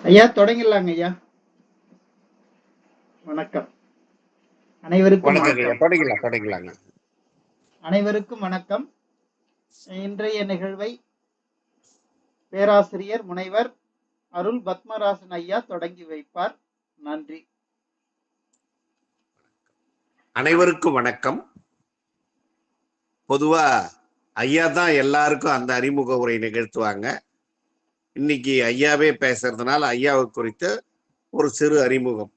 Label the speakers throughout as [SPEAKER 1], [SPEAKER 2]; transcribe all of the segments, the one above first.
[SPEAKER 1] ஐயா தொடங்கிடலாங்க ஐயா. வணக்கம். அனைவருக்கும் வணக்கம்.
[SPEAKER 2] தொடங்கிடலாங்க.
[SPEAKER 1] அனைவருக்கும் வணக்கம். இன்றைய நிகழ்வை பேராசிரியர் முனைவர் அருள் பத்மராசன் ஐயா தொடங்கி வைப்பார். நன்றி.
[SPEAKER 2] அனைவருக்கும் வணக்கம். பொதுவா ஐயா தான் எல்லாருக்கும் அந்த அறிமுக உரை நிகழ்த்துவாங்க. இன்னைக்கு ஐயாவே பேசுறதுனால ஐயாவை குறித்து ஒரு சிறு அறிமுகம்.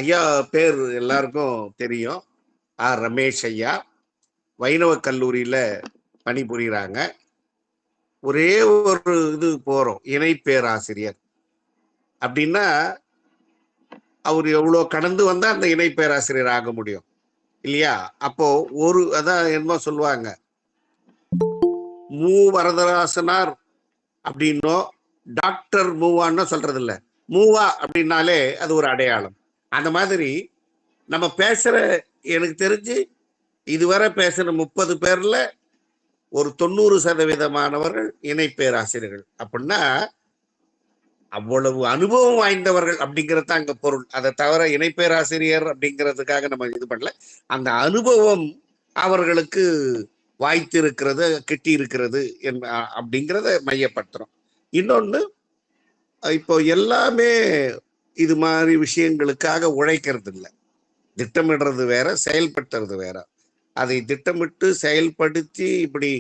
[SPEAKER 2] ஐயா பேர் எல்லாருக்கும் தெரியும். ரமேஷ் ஐயா வைணவ கல்லூரியில பணிபுரிகிறாங்க. ஒரே ஒரு இது போறோம், இணை பேராசிரியர் அப்படின்னா அவர் எவ்வளோ கடந்து வந்தா அந்த இணை பேராசிரியர் ஆக முடியும் இல்லையா? அப்போ அதான் என்ன சொல்லுவாங்க, மூ வரதராசனார் அப்படின்னோ டாக்டர் மூவான்னு சொல்றது இல்லை. மூவா அப்படின்னாலே அது ஒரு அடையாளம். அந்த மாதிரி நம்ம பேசுற, எனக்கு தெரிஞ்சு இதுவரை பேசுற 30 பேர்ல ஒரு 90% இணை பேராசிரியர்கள். அப்படின்னா அவ்வளவு அனுபவம் வாய்ந்தவர்கள் அப்படிங்கிறது தான் அங்க பொருள். அதை தவிர இணை பேராசிரியர் அப்படிங்கிறதுக்காக நம்ம இது பண்ணல. அந்த அனுபவம் அவர்களுக்கு வாய்த்து இருக்கிறது, கிட்டி இருக்கிறது அப்படிங்கிறத மையப்படுத்துறோம். இன்னொன்னு, இப்போ எல்லாமே இது மாதிரி விஷயங்களுக்காக உழைக்கிறது இல்லை. திட்டமிடுறது வேற, செயல்படுத்துறது வேற. அதை திட்டமிட்டு செயல்படுத்தி இப்படி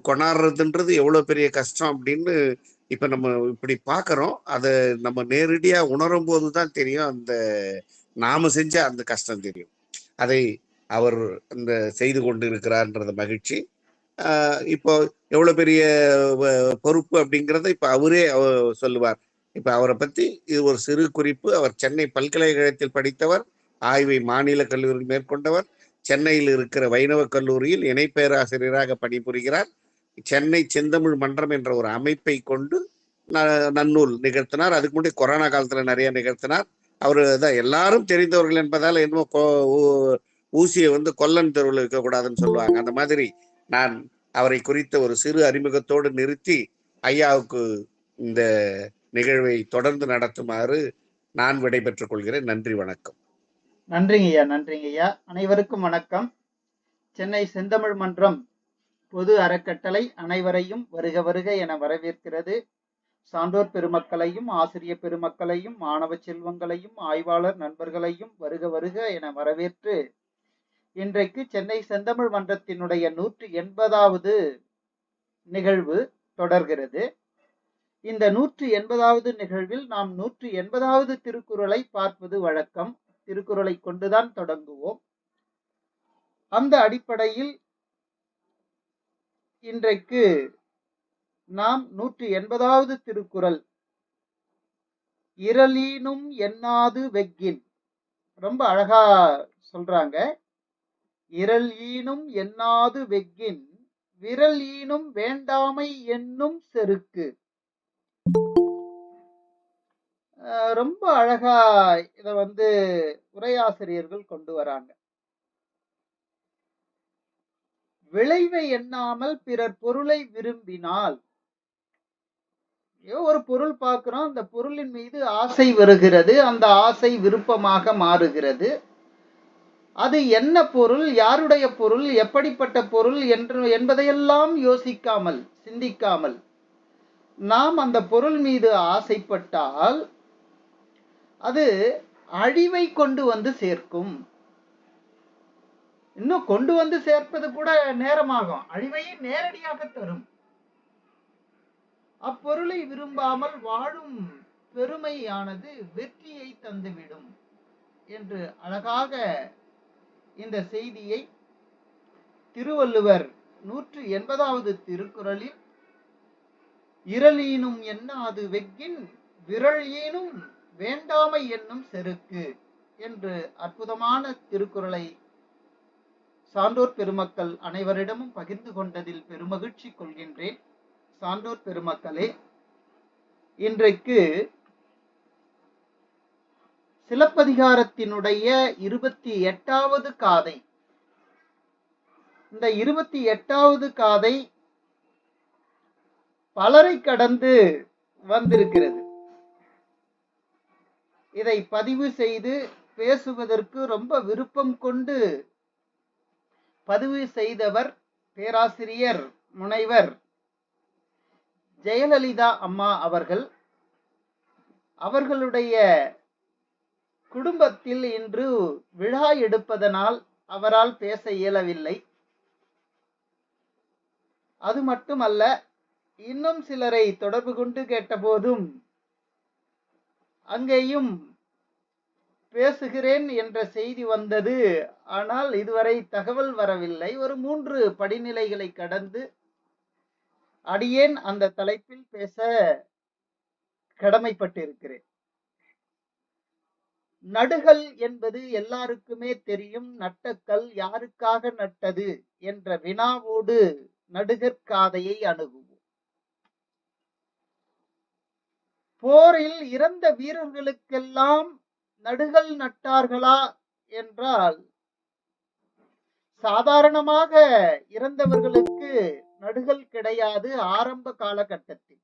[SPEAKER 2] கொண்டாடுறதுன்றது எவ்வளவு பெரிய கஷ்டம் அப்படின்னு இப்ப நம்ம இப்படி பாக்குறோம். அதை நம்ம நேரடியா உணரும் போதுதான் தெரியும், அந்த நாம செஞ்ச அந்த கஷ்டம் தெரியும். அதை அவர் இந்த செய்து கொண்டு இருக்கிறார்ன்றது மகிழ்ச்சி. இப்போ எவ்வளவு பெரிய பொறுப்பு அப்படிங்கிறத இப்ப அவரே சொல்லுவார். இப்ப அவரை பத்தி இது ஒரு சிறு குறிப்பு. அவர் சென்னை பல்கலைக்கழகத்தில் படித்தவர், ஆய்வை மாநில கல்லூரியில் மேற்கொண்டவர், சென்னையில் இருக்கிற வைணவ கல்லூரியில் இணை பேராசிரியராக பணிபுரிகிறார். சென்னை செந்தமிழ் மன்றம் என்ற ஒரு அமைப்பை கொண்டு நன்னூல் நிகழ்த்தினார். அதுக்கு முன்னாடி கொரோனா காலத்துல நிறைய நிகழ்த்தினார். அவரு தான் எல்லாரும் தெரிந்தவர்கள் என்பதால் என்னமோ ஊசியை கொல்லன் தெருவில் இருக்கக்கூடாதுன்னு சொல்லுவாங்க. அந்த மாதிரி நான் அவரை குறித்த ஒரு சிறு அறிமுகத்தோடு நிறுத்தி ஐயாவுக்கு இந்த நிகழ்வை தொடர்ந்து நடத்துமாறு நான் விடைபெற்றுக் கொள்கிறேன். நன்றி, வணக்கம்.
[SPEAKER 1] நன்றிங்க ஐயா. நன்றிங்க ஐயா. அனைவருக்கும் வணக்கம். சென்னை செந்தமிழ் மன்றம் பொது அறக்கட்டளை அனைவரையும் வருக வருக என வரவேற்கிறது. சான்றோர் பெருமக்களையும் ஆசிரிய பெருமக்களையும் மாணவ செல்வங்களையும் ஆய்வாளர் நண்பர்களையும் வருக வருக என வரவேற்று இன்றைக்கு சென்னை செந்தமிழ் மன்றத்தினுடைய 180வது நிகழ்வு தொடர்கிறது. இந்த 180வது நிகழ்வில் நாம் 180வது திருக்குறளை பார்ப்பது வழக்கம். திருக்குறளை கொண்டுதான் தொடங்குவோம். அந்த அடிப்படையில் இன்றைக்கு நாம் 180வது திருக்குறள் இரலீனும் எண்ணாது வெக்கின், ரொம்ப அழகா சொல்றாங்க. இரல் ஈனும் எண்ணாது வெக்கின் விரல் ஈனும் வேண்டாமை என்னும் செருக்கு. ரொம்ப அழகா இத உரையாசிரியர்கள் கொண்டு வராங்க. விளைவை எண்ணாமல் பிறர் பொருளை விரும்பினால், ஒரு பொருள் பார்க்கிறோம், அந்த பொருளின் மீது ஆசை வருகிறது, அந்த ஆசை விருப்பமாக மாறுகிறது. அது என்ன பொருள், யாருடைய பொருள், எப்படிப்பட்ட பொருள் என்பதையெல்லாம் யோசிக்காமல் சிந்திக்காமல் நாம் அந்த பொருள் மீது ஆசைப்பட்டால் அது அழிவை கொண்டு வந்து சேர்க்கும். இன்னும் கொண்டு வந்து சேர்ப்பது கூட நேரமாகும், அழிவையை நேரடியாக தரும். அப்பொருளை விரும்பாமல் வாழும் பெருமையானது வெற்றியை தந்துவிடும் என்று அழகாக இந்த செய்தியை திருவள்ளுவர் 180வது திருக்குறளில் இரலீனும் எண்ணாது வெக்கின் விரல் ஈனும் வேண்டாமை என்னும் செருக்கு என்று அற்புதமான திருக்குறளை சான்றோர் பெருமக்கள் அனைவரிடமும் பகிர்ந்து கொண்டதில் பெருமகிழ்ச்சி கொள்கின்றேன். சான்றோர் பெருமக்களே, இன்றைக்கு சிலப்பதிகாரத்தினுடைய 28வது காதை. இந்த 28வது காதை பலரை கடந்து வந்திருக்கிறது. இதை பதிவு செய்து பேசுவதற்கு ரொம்ப விருப்பம் கொண்டு பதிவு செய்தவர் பேராசிரியர் முனைவர் ஜெயலலிதா அம்மா அவர்கள். அவர்களுடைய குடும்பத்தில் இன்று விழா எடுப்பதனால் அவரால் பேச இயலவில்லை. அது மட்டுமல்ல, இன்னும் சிலரை தொடர்பு கொண்டு கேட்டபோதும் அங்கேயும் பேசுகிறேன் என்ற செய்தி வந்தது. ஆனால் இதுவரை தகவல் வரவில்லை. ஒரு 3 படிநிலைகளை கடந்து அடியேன் அந்த தலைப்பில் பேச கடமைப்பட்டிருக்கிறேன். நடுகள் என்பது எல்லாருக்குமே தெரியும். நட்டக்கல் யாருக்காக நட்டது என்ற வினாவோடு நடுகற்காதையை அணுகுவோம். போரில் இறந்த வீரர்களுக்கெல்லாம் நடுகள் நட்டார்களா என்றால், சாதாரணமாக இறந்தவர்களுக்கு நடுகள் கிடையாது. ஆரம்ப காலகட்டத்தில்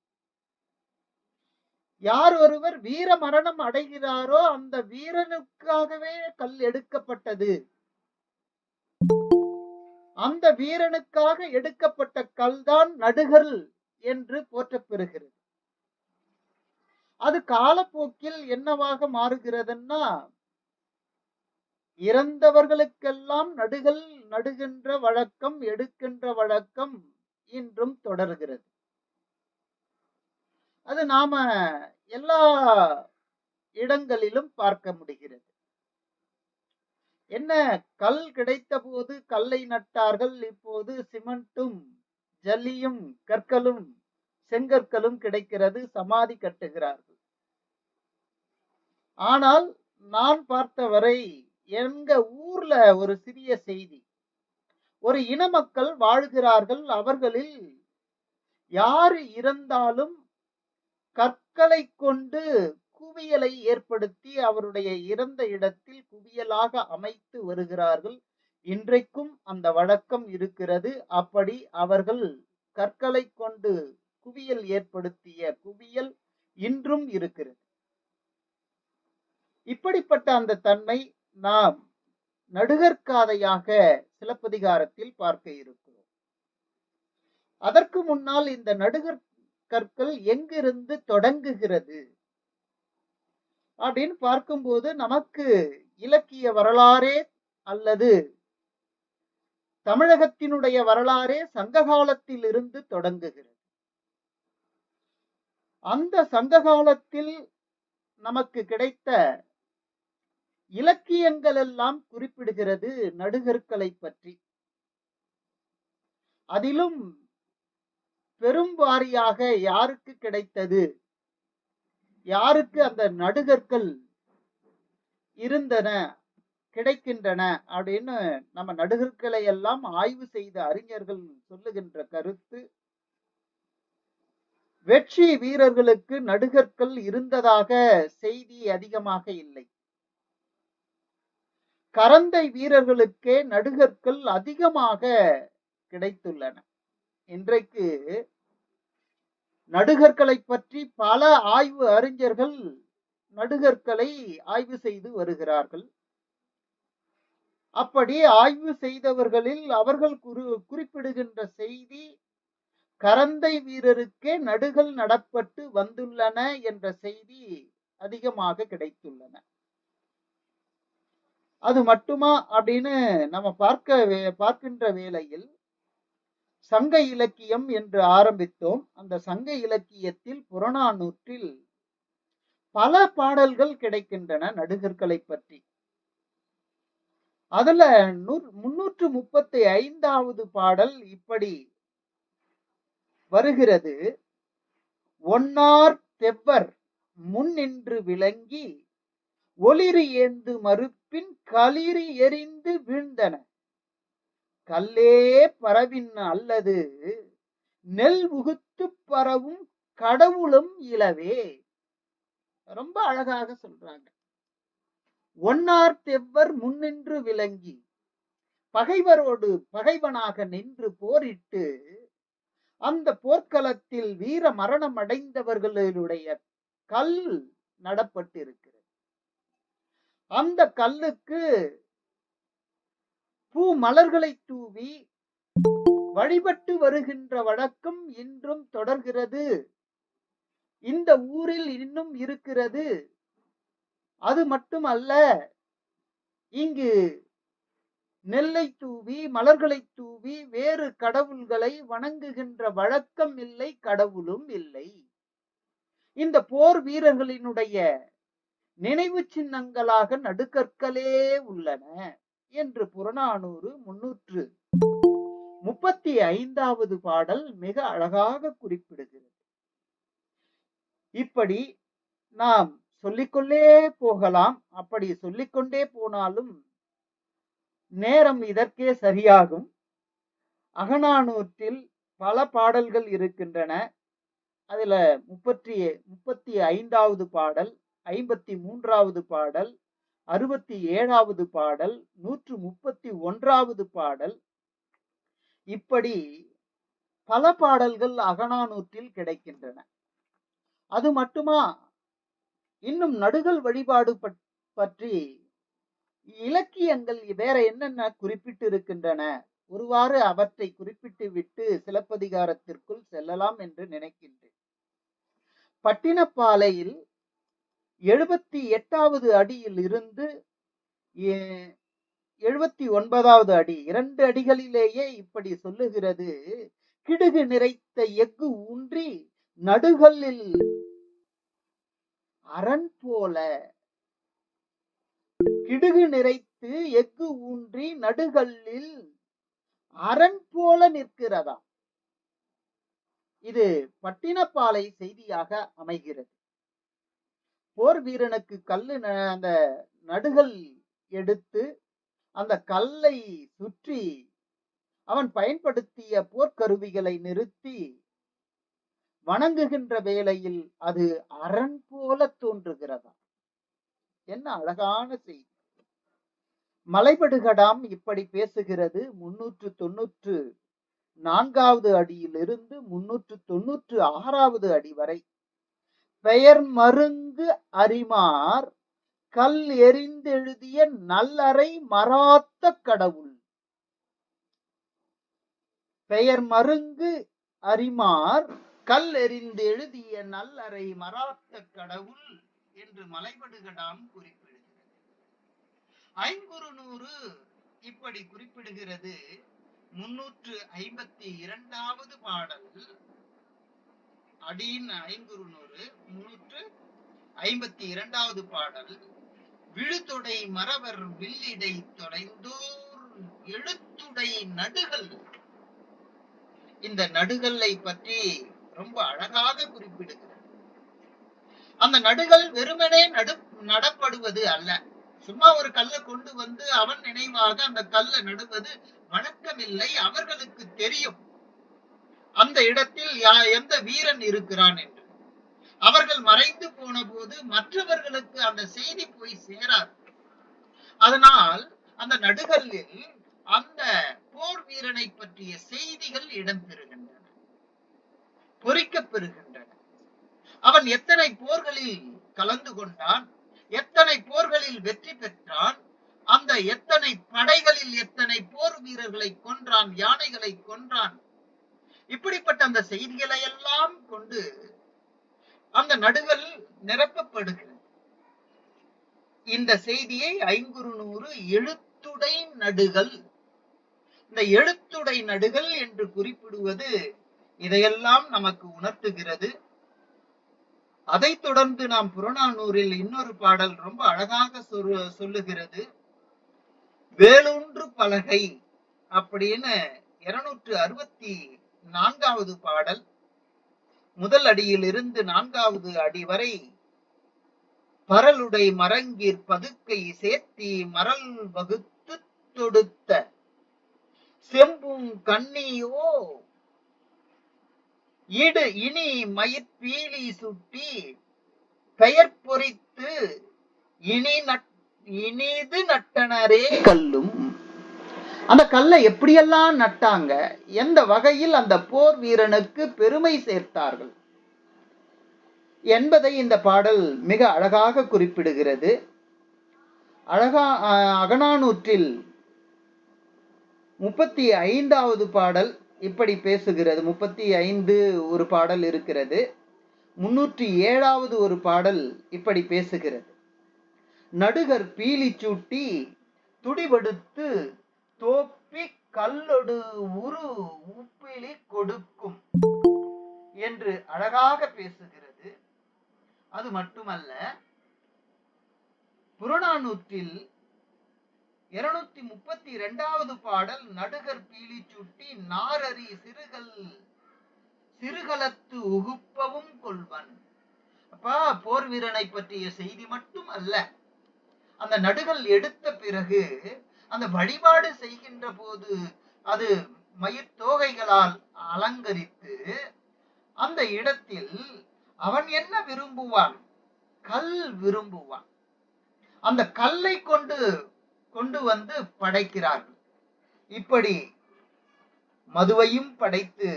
[SPEAKER 1] யார் ஒருவர் வீர மரணம் அடைகிறாரோ அந்த வீரனுக்காகவே கல் எடுக்கப்பட்டது. அந்த வீரனுக்காக எடுக்கப்பட்ட கல்தான் நடுகல் என்று போற்றப்பெறுகிறது. அது காலப்போக்கில் என்னவாக மாறுகிறதுன்னா, இறந்தவர்களுக்கெல்லாம் நடுகல் நடுகின்ற வழக்கம், எடுக்கின்ற வழக்கம் இன்றும் தொடர்கிறது. அது நாம எல்லா இடங்களிலும் பார்க்க முடிகிறது. என்ன, கல் கிடைத்த போது கல்லை நட்டார்கள். இப்போது சிமெண்ட்டும் ஜல்லியும் கற்களும் செங்கற்களும் கிடைக்கிறது, சமாதி கட்டுகிறார்கள். ஆனால் நான் பார்த்தவரை எங்க ஊர்ல ஒரு சிறிய செய்தி. ஒரு இன மக்கள் வாழ்கிறார்கள். அவர்களில் யாரு இறந்தாலும் கற்களை கொண்டு குவியலை ஏற்படுத்தி அவருடைய இறந்த இடத்தில் குவியலாக அமைத்து வருகிறார்கள். இன்றைக்கும் அந்த வழக்கம் இருக்கிறது. அப்படி அவர்கள் கற்களை கொண்டு குவியல் ஏற்படுத்திய குவியல் இன்றும் இருக்கிறது. இப்படிப்பட்ட அந்த தன்மை நாம் நடுகற்காதையாக சிலப்பதிகாரத்தில் பார்க்க இருக்கிறோம். அதற்கு முன்னால் இந்த நடுகற் கற்கள் எங்கிருந்து தொடங்குகிறது அப்படின்னு பார்க்கும்போது நமக்கு இலக்கிய வரலாறே அல்லது தமிழகத்தினுடைய வரலாறே சங்க காலத்தில் இருந்து தொடங்குகிறது. அந்த சங்க காலத்தில் நமக்கு கிடைத்த இலக்கியங்கள் எல்லாம் குறிப்பிடுகிறது நடுகற்களை பற்றி. அதிலும் பெரும் வாரியாக யாருக்கு கிடைத்தது, யாருக்கு அந்த நடுகற்கள் இருந்தன, கிடைக்கின்றன அப்படின்னு நம்ம நடுகற்களை எல்லாம் ஆய்வு செய்த அறிஞர்கள் சொல்லுகின்ற கருத்து, வெற்றி வீரர்களுக்கு நடுகற்கள் இருந்ததாக செய்தி அதிகமாக இல்லை. கரந்தை வீரர்களுக்கே நடுகற்கள் அதிகமாக கிடைத்துள்ளன. இன்றைக்கு நடுகற்களை பற்றி பல ஆய்வு அறிஞர்கள் நடுகற்களை ஆய்வு செய்து வருகிறார்கள். அப்படி ஆய்வு செய்தவர்களில் அவர்கள் குறிப்பிடுகின்ற செய்தி, கரந்தை வீரருக்கே நடுகள் நடப்பட்டு வந்துள்ளன என்ற செய்தி அதிகமாக கிடைத்துள்ளன. அது மட்டுமா அப்படின்னு நம்ம பார்க்கின்ற வேளையில் சங்க இலக்கியம் என்று ஆரம்பித்தோம். அந்த சங்க இலக்கியத்தில் புறநானூற்றில் பல பாடல்கள் கிடைக்கின்றன நடுகற்களை பற்றி. அதுல 335வது பாடல் இப்படி வருகிறது. ஒன்னார் தெவ்வர் முன்னின்று விளங்கி ஒளிரி ஏந்து மறுப்பின் களிரி எரிந்து வீழ்ந்தன, கல்லே பரவின் அல்லது நெல் உகுத்து பரவும் கடவுளும் இலவே. ரொம்ப அழகாக சொல்றாங்க. ஒன்னார் தெவ்வர் முன்னின்று விளங்கி, பகைவரோடு பகைவனாக நின்று போரிட்டு அந்த போர்க்களத்தில் வீர மரணம் அடைந்தவர்களுடைய கல் நடப்பட்டிருக்கிறது. அந்த கல்லுக்கு பூ மலர்களை தூவி வழிபட்டு வருகின்ற வழக்கம் இன்றும் தொடர்கிறது. இந்த ஊரில் இன்னும் இருக்கிறது. அது மட்டுமல்ல, இங்கு நெல்லை தூவி மலர்களை தூவி வேறு கடவுள்களை வணங்குகின்ற வழக்கம் இல்லை, கடவுளும் இல்லை. இந்த போர் வீரர்களினுடைய நினைவு சின்னங்களாக நடுக்கற்களே உள்ளன என்று புறநானூறு 335வது பாடல் மிக அழகாக குறிப்பிடுகிறது. இப்படி நாம் சொல்லிக்கொண்டே போகலாம். அப்படி சொல்லிக்கொண்டே போனாலும் நேரம் இதற்கே சரியாகும். அகநானூற்றில் பல பாடல்கள் இருக்கின்றன. அதுல 35வது பாடல், 53வது பாடல், 67வது பாடல், 131வது பாடல், இப்படி பல பாடல்கள் அகநானூற்றில் கிடைக்கின்றன. அது மட்டுமா, இன்னும் நடுகள் வழிபாடு பற்றி இலக்கியங்கள் வேற என்னென்ன குறிப்பிட்டு இருக்கின்றன, ஒருவாறு அவற்றை குறிப்பிட்டு விட்டு சிலப்பதிகாரத்திற்குள் செல்லலாம் என்று நினைக்கின்றேன். பட்டினப்பாலையில் 78வது அடியில் இருந்து 79வது அடி, 2 அடிகளிலேயே இப்படி சொல்லுகிறது. கிடுகு நிறைத்த எஃகு ஊன்றி நடுகல்லில் அரண் போல, கிடுகு நிறைத்து எஃகு ஊன்றி நடுகல்லில் அரண் போல நிற்கிறதா. இது பட்டினப்பாலை செய்தியாக அமைகிறது. போர் வீரனுக்கு கல்லு அந்த நடுகள் எடுத்து அந்த கல்லை சுற்றி அவன் பயன்படுத்திய போர்க்கருவிகளை நிறுத்தி வணங்குகின்ற வேளையில் அது அரண் போல தோன்றுகிறதா. என்ன அழகான செய்தி. மலைபடுகடாம் இப்படி பேசுகிறது. 394வது அடியிலிருந்து 396வது அடி வரை. பெயர் மருங்கு அரிமார் கல் எறிந்தெழுதிய நல்லறை மறாத்த கடவுள். பெயர் மருங்கு அரிமார் கல் எறிந்து எழுதிய நல்லறை மறாத்த கடவுள் என்று மலைபடுகடாம் குறிப்பிடுகிறது. ஐங்குறுநூறு இப்படி குறிப்பிடுகிறது. 352வது பாடல், அடியின் ஐங்குறுநூறு 352வது பாடல். விழுத்தொடை மறவர் வில்லிடை தொலைந்தோர் எழுத்துடை நடுகள். இந்த நடுகல்லை பற்றி ரொம்ப அழகாக குறிப்பிடுகிறது. அந்த நடுகள் வெறுமனே நடப்படுவது அல்ல. சும்மா ஒரு கல்லை கொண்டு வந்து அவன் நினைவாக அந்த கல்லை நடுவது வழக்கமில்லை. அவர்களுக்கு தெரியும் அந்த இடத்தில் எந்த வீரன் இருக்கிறான் என்று. அவர்கள் மறைந்து போன போது மற்றவர்களுக்கு அந்த செய்தி போய் சேராது. அதனால் அந்த நடுகல்லில் அந்த போர் வீரனை பற்றிய செய்திகள் இடம்பெறுகின்றன, பொறிக்கப்பெறுகின்றன. அவன் எத்தனை போர்களில் கலந்து கொண்டான், எத்தனை போர்களில் வெற்றி பெற்றான், அந்த எத்தனை படைகளில் எத்தனை போர் வீரர்களை கொன்றான், யானைகளை கொன்றான், இப்படிப்பட்ட அந்த செய்திகளை எல்லாம் கொண்டு அந்த நடுகள் நிரப்பப்படுகிறது. இந்த செய்தியை ஐங்குறுநூறு எழுத்துடை நடுகள், இந்த எழுத்துடை நடுகள் என்று குறிப்பிடுவது இதையெல்லாம் நமக்கு உணர்த்துகிறது. அதைத் தொடர்ந்து நாம் புறநானூறில் இன்னொரு பாடல் ரொம்ப அழகாக சொல்லுகிறது. வேலூன்று பலகை அப்படின்னு 264வது பாடல். முதல் அடியில் இருந்து 4வது அடி வரை. பரலுடை மரங்கிற் பதுக்கை சேர்த்தி மரல் வகுத்து தொடுத்த செம்பும் கண்ணியோ இடு இனி மயிர்பீலி சுட்டி பெயர் பொறித்து இனிது நட்டனரே கல்லும். அந்த கல்லை எப்படியெல்லாம் நட்டாங்க, எந்த வகையில் அந்த போர் வீரனுக்கு பெருமை சேர்த்தார்கள் என்பதை இந்த பாடல் மிக அழகாக குறிப்பிடுகிறது. அகநானூற்றில் 35வது பாடல் இப்படி பேசுகிறது. 35 ஒரு பாடல் இருக்கிறது. 307வது ஒரு பாடல் இப்படி பேசுகிறது. நடுகர் பீலி சூட்டி துடிபடுத்து தோப்பி கல்லொடு உரு உப்பிலி கொடுக்கும் என்று அழகாக பேசுகிறது. அது மட்டுமல்ல, புறநானூற்றில் 232வது பாடல் நடுகர் பீலி சூட்டி நாரறி சிறுகலத்து உகுப்பவும் கொள்வன். அப்பா, போர் வீரனை பற்றிய செய்தி மட்டும் அல்ல, அந்த நடுகள் எடுத்த பிறகு அந்த வழிபாடு செய்கின்ற போது அது மயிர் தோகைகளால் அலங்கரித்து அந்த இடத்தில் அவன் என்ன விரும்புவான்? கல் விரும்புவான். அந்த கல்லை கொண்டு வந்து படைக்கிறார்கள். இப்படி மதுவையும் படைத்து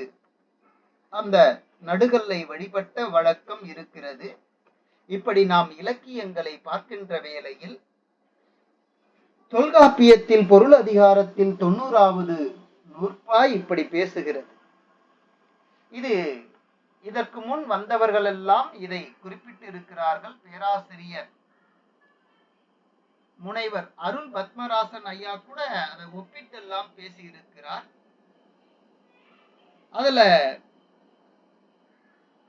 [SPEAKER 1] அந்த நடுகல்லை வழிபட்ட வழக்கம் இருக்கிறது. இப்படி நாம் இலக்கியங்களை பார்க்கின்ற வேளையில் தொல்காப்பியத்தில் பொருள் அதிகாரத்தில் 90வது நூற்பா இப்படி பேசுகிறது. இதற்கு முன் வந்தவர்கள் எல்லாம் இதை குறிப்பிட்டிருக்கிறார்கள். பேராசிரியர் முனைவர் அருள் பத்மராசன் ஐயா கூட அதை ஒப்பிட்டெல்லாம் பேசியிருக்கிறார். அதுல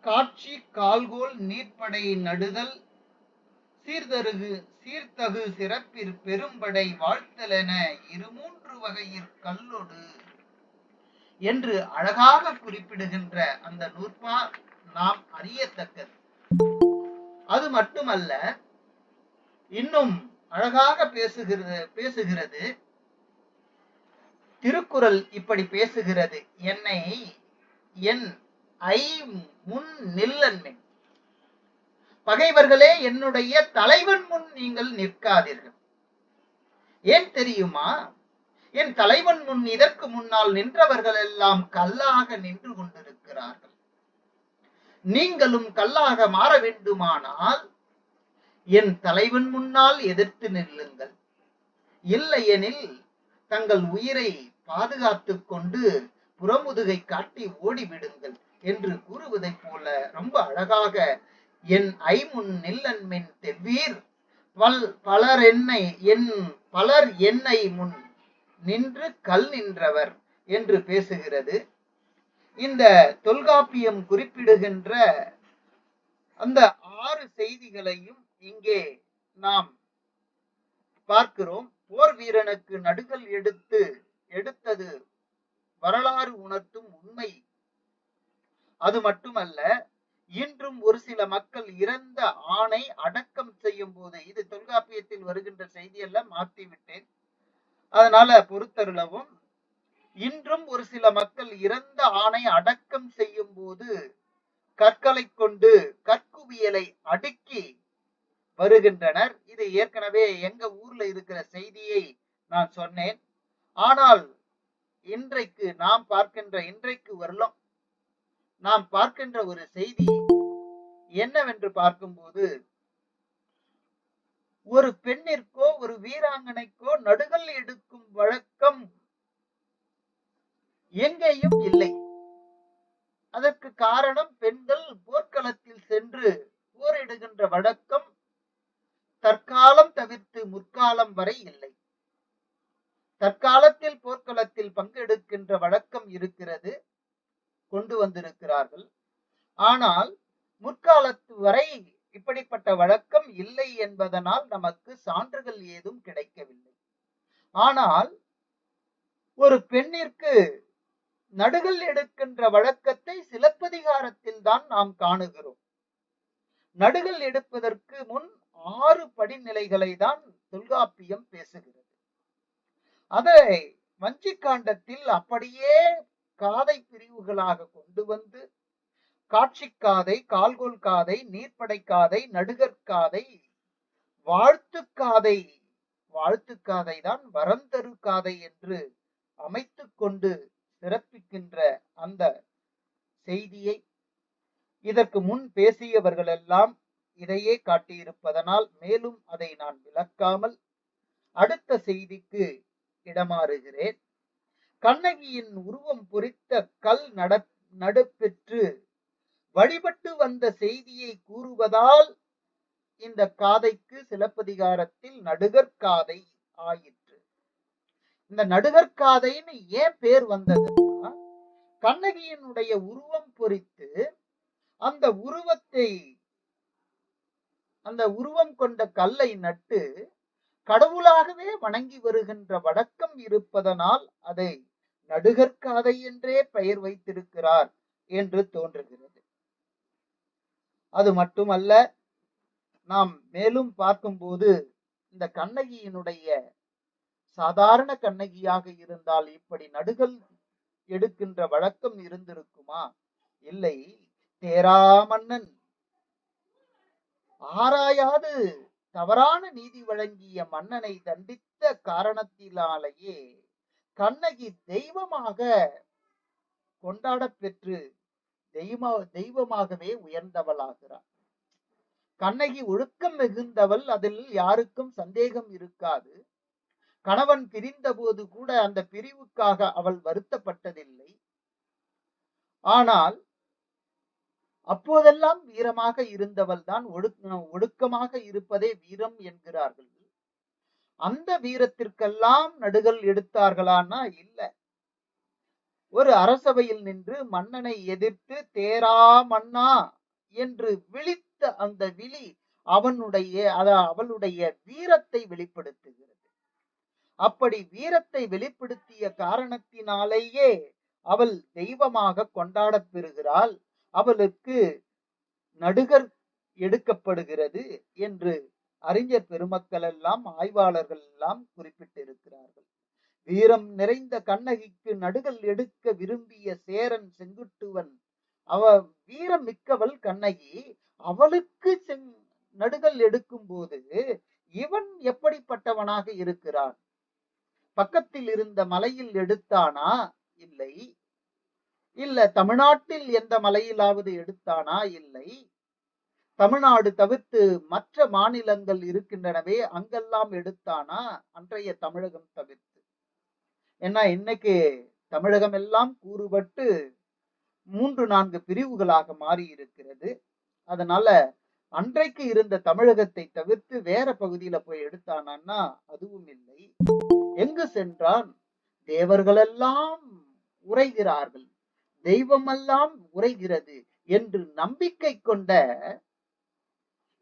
[SPEAKER 1] காட்சி கால்கோல் நீர்ப்படை நடுதல் சீர்தகு சிறப்பிற் பெரும்படை வாழ்த்தலென 2-3 வகையிற் கல்லொடு என்று அழகாக குறிப்பிடுகின்ற அந்த நூற்பா நாம் அறியத்தக்கது. அது மட்டுமல்ல, இன்னும் அழகாக பேசுகிறது. திருக்குறள் இப்படி பேசுகிறது. என்னை என் ஐ முன் நில்லன்மின், பகைவர்களே, என்னுடைய தலைவன் முன் நீங்கள் நிற்காதீர்கள். ஏன் தெரியுமா? என் தலைவன் முன் இதற்கு முன்னால் நின்றவர்கள் எல்லாம் கல்லாக நின்று கொண்டிருக்கிறார்கள். நீங்களும் கல்லாக மாற வேண்டுமானால் என் தலைவன் முன்னால் எதிர்த்து நில்லுங்கள். இல்லையெனில் தங்கள் உயிரை பாதுகாத்துக் கொண்டு புறமுதுகை காட்டி ஓடிவிடுங்கள் என்று கூறுவதைப் போல ரொம்ப அழகாக என் ஐமுன் நில்லன்மின் தெவ்வீர் பலர் என்னை முன் நின்று கல் நின்றவர் என்று பேசுகிறது. இந்த தொல்காப்பியம் குறிப்பிடுகின்ற அந்த 6 செய்திகளையும் இங்கே நாம் பார்க்கிறோம். போர் வீரனுக்கு நடுகள் எடுத்தது வரலாறு உணர்த்தும் உண்மை. அது மட்டுமல்ல, இன்றும் ஒரு சில மக்கள் இறந்த ஆணை அடக்கம் செய்யும் போது, இது தொல்காப்பியத்தில் வருகின்ற செய்தியெல்லாம் மாற்றி விட்டேன், அதனால பொறுத்தருளவும். இன்றும் ஒரு சில மக்கள் இறந்த ஆணை அடக்கம் செய்யும் போது கற்களை கொண்டு கற்குவியலை அடுக்கி வருகின்றனர். இது ஏற்கனவே எங்க ஊர்ல இருக்கிற செய்தியை நான் சொன்னேன். ஆனால் இன்றைக்கு வரலாம் நாம் பார்க்கின்ற ஒரு செய்தி என்னவென்று பார்க்கும்போது, ஒரு பெண்ணிற்கோ ஒரு வீராங்கனைக்கோ நடுகள் எடுக்கும் வழக்கம் எங்கேயும் இல்லை. அதற்கு காரணம், பெண்கள் போர்க்களத்தில் சென்று போரிடுகின்ற வழக்கம் தற்காலம் தவிர்த்து முற்காலம் வரை இல்லை. தற்காலத்தில் போர்க்களத்தில் பங்கெடுக்கின்ற வழக்கம் இருக்கிறது, கொண்டு வந்திருக்கிறார்கள். ஆனால் முற்காலத்து வரை இப்படிப்பட்ட வழக்கம் இல்லை என்பதனால் நமக்கு சான்றுகள் ஏதும் கிடைக்கவில்லை. ஆனால் ஒரு பெண்ணிற்கு நடுகள் எடுக்கின்ற வழக்கத்தை சிலப்பதிகாரத்தில் தான் நாம் காணுகிறோம். நடுகள் எடுப்பதற்கு முன் 6 படிநிலைகளை தான் தொல்காப்பியம் பேசுகிறது. அதை வஞ்சிக்காண்டத்தில் அப்படியே காதை பிரிவுகளாக கொண்டு வந்து காட்சிக்காதை, கால்கோல் காதை, நீர்ப்படை காதை, நடுகற்காதை, வாழ்த்துக்காதை தான் வரந்தரு காதை என்று அமைத்து கொண்டு சிறப்பிக்கின்ற அந்த செய்தியை இதற்கு முன் பேசியவர்கள் எல்லாம் இதையே காட்டியிருப்பதனால் மேலும் அதை நான் விளக்காமல் அடுத்த செய்திக்கு இடமாறுகிறேன். கண்ணகியின் உருவம் பொறித்த கல் நடுப்பெற்று வழிபட்டு வந்த செய்தியை கூறுவதால் இந்த காதைக்கு சிலப்பதிகாரத்தில் நடுகற்காதை ஆயிற்று. இந்த நடுகற்காதைன்னு ஏன் பேர் வந்ததுன்னா, கண்ணகியினுடைய உருவம் பொறித்து அந்த உருவம் கொண்ட கல்லை நட்டு கடவுளாகவே வணங்கி வருகின்ற வழக்கம் இருப்பதனால் அதை நடுகற்காதை என்றே பெயர் வைத்திருக்கிறார் என்று தோன்றுகிறது. அது மட்டுமல்ல, நாம் மேலும் பார்க்கும்போது இந்த கண்ணகியினுடைய சாதாரண கண்ணகியாக இருந்தால் இப்படி நடுகள் எடுக்கின்ற வழக்கம் இருந்திருக்குமா? இல்லை. தேராமன்னன் ஆராயாது தவறான நீதி வழங்கிய மன்னனை தண்டித்த காரணத்தினாலேயே கண்ணகி தெய்வமாக கொண்டாட பெற்று தெய்வமாகவே உயர்ந்தவளாகிறார். கண்ணகி ஒழுக்கம் மிகுந்தவள், அதில் யாருக்கும் சந்தேகம் இருக்காது. கணவன் பிரிந்த போது கூட அந்த பிரிவுக்காக அவள் வருத்தப்பட்டதில்லை. ஆனால் அப்போதெல்லாம் வீரமாக இருந்தவள் தான். ஒடுக்கமாக இருப்பதே வீரம் என்கிறார்கள். அந்த வீரத்திற்கெல்லாம் நடுகள் எடுத்தார்களானா? இல்ல. ஒரு அரசவையில் நின்று மன்னனை எதிர்த்து தேரா மன்னா என்று விழித்த அந்த விழி அவளுடைய வீரத்தை வெளிப்படுத்துகிறது. அப்படி வீரத்தை வெளிப்படுத்திய காரணத்தினாலேயே அவள் தெய்வமாக கொண்டாட பெறுகிறாள். அவளுக்கு நடுகர் எடுக்கப்படுகிறது என்று அறிஞர் பெருமக்கள் எல்லாம், ஆய்வாளர்கள் எல்லாம் குறிப்பிட்டிருக்கிறார்கள். வீரம் நிறைந்த கண்ணகிக்கு நடுகள் எடுக்க விரும்பிய சேரன் செங்குட்டுவன், வீரம் மிக்கவள் கண்ணகி, அவளுக்கு நடுகள் எடுக்கும் போது இவன் எப்படிப்பட்டவனாக இருக்கிறான்? பக்கத்தில் இருந்த மலையில் எடுத்தானா? இல்லை. இல்ல தமிழ்நாட்டில் எந்த மலையிலாவது எடுத்தானா? இல்லை. தமிழ்நாடு தவிர்த்து மற்ற மாநிலங்கள் இருக்கின்றனவே, அங்கெல்லாம் எடுத்தானா? அன்றைய தமிழகம் தவிர்த்து. ஏன்னா இன்னைக்கு தமிழகம் எல்லாம் கூறுபட்டு 3-4 பிரிவுகளாக மாறி இருக்கிறது. அதனால அன்றைக்கு இருந்த தமிழகத்தை தவிர்த்து வேற பகுதியில போய் எடுத்தானா? அதுவும் இல்லை. எங்கு சென்றான்? தேவர்களெல்லாம் உரைகிறார்கள், தெய்வமெல்லாம் உரைகிறது என்று நம்பிக்கை கொண்ட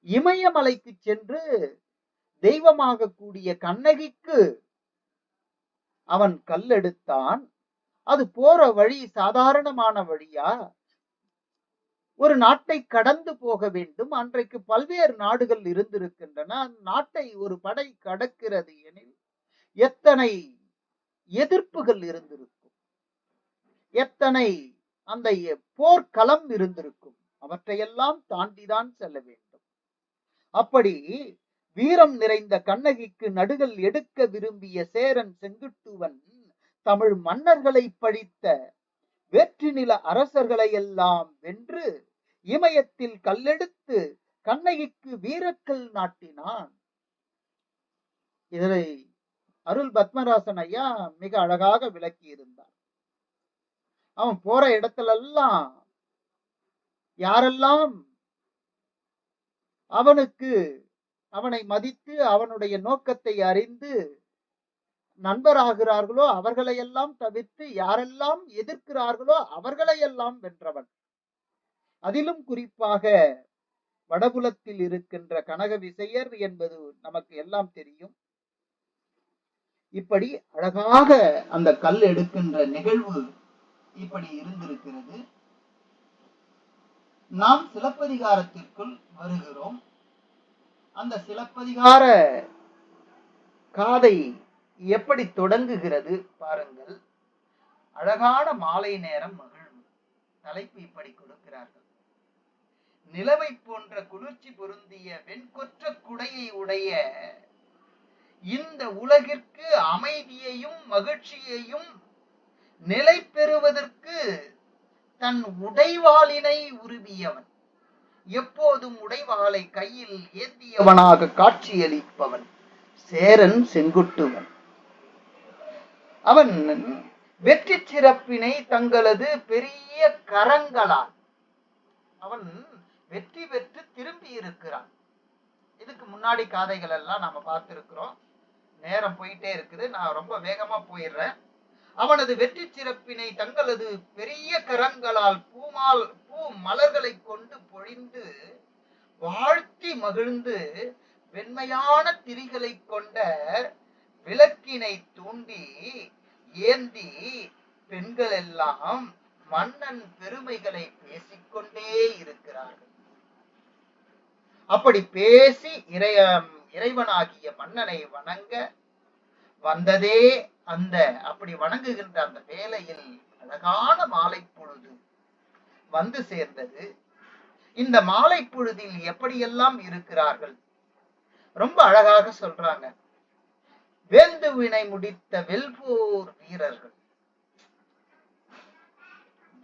[SPEAKER 1] இமயமலைக்கு சென்று தெய்வமாக கூடிய கண்ணகிக்கு அவன் கல்லெடுத்தான். அது போற வழி சாதாரணமான வழியா? ஒரு நாட்டை கடந்து போக வேண்டும். அன்றைக்கு பல்வேறு நாடுகள் இருந்திருக்கின்றன. நாட்டை ஒரு படை கடக்கிறது எனில் எத்தனை எதிர்ப்புகள் இருந்திருக்கும், எத்தனை அந்த போர்க்களம் இருந்திருக்கும். அவற்றையெல்லாம் தாண்டிதான் செல்ல வேண்டும். அப்படி வீரம் நிறைந்த கண்ணகிக்கு நடுகள் எடுக்க விரும்பிய சேரன் செங்குட்டுவன் தமிழ் மன்னர்களை பழித்த வேற்று நில அரசர்களை எல்லாம் வென்று இமயத்தில் கல்லெடுத்து கண்ணகிக்கு வீரக்கல் நாட்டினான். இதனை அருள் பத்மராசன் ஐயா மிக அழகாக விளக்கி இருந்தார். அவன் போற இடத்திலெல்லாம் யாரெல்லாம் அவனை மதித்து அவனுடைய நோக்கத்தை அறிந்து நண்பராகிறார்களோ அவர்களையெல்லாம் தவிர்த்து யாரெல்லாம் எதிர்க்கிறார்களோ அவர்களையெல்லாம் வென்றவன். அதிலும் குறிப்பாக வடபுலத்தில் இருக்கின்ற கனக விசையர் என்பது நமக்கு எல்லாம் தெரியும். இப்படி அழகாக அந்த கல் எடுக்கின்ற நிகழ்வு இப்படி இருந்திருக்கிறது. நாம் சிலப்பதிகாரத்திற்குள் வருகிறோம். அந்த சிலப்பதிகார காதை எப்படி தொடங்குகிறது பாருங்கள். அழகான மாலை நேரம் மகிழ்வு. தலைப்பு இப்படி கொடுக்கிறார்கள். நிலவை போன்ற குளிர்ச்சி பொருந்திய வெண்கொற்ற குடையை உடைய இந்த உலகிற்கு அமைதியையும் மகிழ்ச்சியையும் நிலை பெறுவதற்கு தன் உடைவாளினை உருவியவன், எப்போதும் உடைவாளை கையில் ஏந்தியவனாக காட்சியளிப்பவன் சேரன் செங்குட்டுவன். அவன் வெற்றி சிறப்பினை தங்களது பெரிய கரங்களால் அவன் வெற்றி பெற்று திரும்பி இருக்கிறான். இதுக்கு முன்னாடி காதைகள் எல்லாம் நாம பார்த்திருக்கிறோம். நேரம் போயிட்டே இருக்குது, நான் ரொம்ப வேகமா போயிடுறேன். அவனது வெற்றி சிறப்பினை தங்களது பெரிய கரங்களால் பூ மலர்களை கொண்டு பொழிந்து வாழ்த்தி மகிழ்ந்து வெண்மையான திரிகளை கொண்ட விளக்கினை தூண்டி ஏந்தி பெண்கள் எல்லாம் மன்னன் பெருமைகளை பேசிக்கொண்டே இருக்கிறார்கள். அப்படி பேசி இறைவனாகிய மன்னனை வணங்க வந்ததே அப்படி வணங்குகின்ற அந்த வேளையில் அழகான மாலை பொழுது வந்து சேர்ந்தது. இந்த மாலை பொழுதில் எப்படியெல்லாம் இருக்கிறார்கள் ரொம்ப அழகாக சொல்றாங்க. வேந்துவினை முடித்த வெல்போர் வீரர்கள்.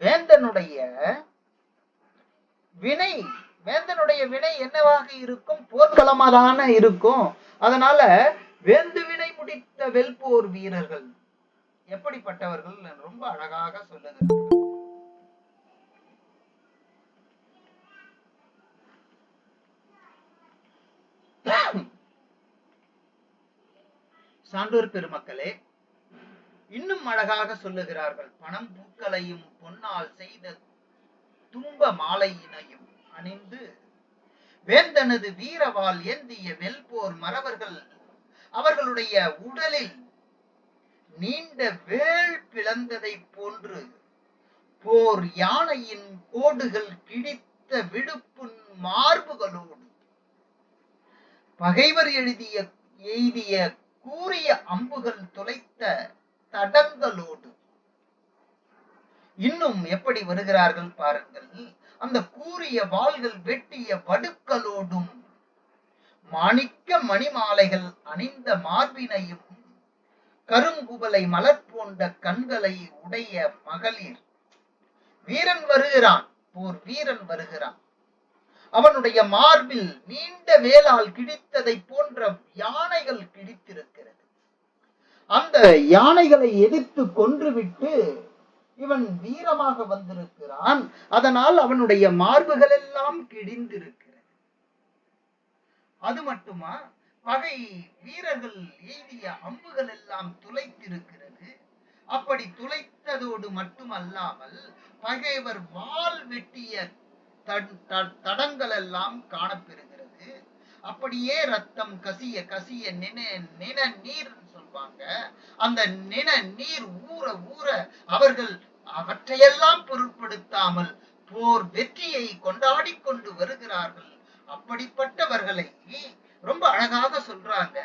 [SPEAKER 1] வேந்தனுடைய வினை என்னவாக இருக்கும்? போர்க்களமாதான இருக்கும். அதனால வேந்துவினை முடித்த வெல்போர் வீரர்கள் எப்படிப்பட்டவர்கள் ரொம்ப அழகாக சொல்லுகிறார். சான்றோர் பெருமக்களே, இன்னும் அழகாக சொல்லுகிறார்கள். பணம் பூக்களையும் பொன்னால் செய்த தும்ப மாலையினையும் அணிந்து வேந்தனது வீரவால் ஏந்திய வெல்போர் மறவர்கள் அவர்களுடைய உடலில் நீண்ட வேள் பிளந்ததை போன்று போர் யானையின் கோடுகள் கிழித்த விடுப்புண் மார்புகளோடு பகைவர் எய்திய கூரிய அம்புகள் துளைத்த தடங்களோடு இன்னும் எப்படி வருகிறார்கள் பாருங்கள். அந்த கூரிய வாள்கள் வெட்டிய வடுக்களோடும் மாணிக்க மணிமாலைகள் அணிந்த மார்பினையும் கருங்குவலை மலர் போன்ற கண்களை உடைய மகளிர். வீரன் வருகிறான், போர் வீரன் வருகிறான். அவனுடைய மார்பில் நீண்ட வேலால் கிழித்ததை போன்ற யானைகள் கிழித்திருக்கிறது. அந்த யானைகளை எதிர்த்து கொன்றுவிட்டு இவன் வீரமாக வந்திருக்கிறான். அதனால் அவனுடைய மார்புகள் எல்லாம் கிழிந்திருக்கிறது. அது மட்டுமா, பகை வீரர்கள் எய்திய அம்புகள் எல்லாம் துளைத்திருக்கிறது. அப்படி துளைத்ததோடு மட்டுமல்லாமல் பகைவர் வாள் வெட்டிய தடங்கள் எல்லாம் காணப்பெறுகிறது. அப்படியே ரத்தம் கசிய கசிய நின நீர் சொல்வாங்க. அந்த நின நீர் ஊற ஊற அவர்கள் அவற்றையெல்லாம் பொருட்படுத்தாமல் போர் வெற்றியை கொண்டாடி கொண்டு வருகிறார்கள். அப்படிப்பட்டவர்களை ரொம்ப அழகாக சொல்றாங்க.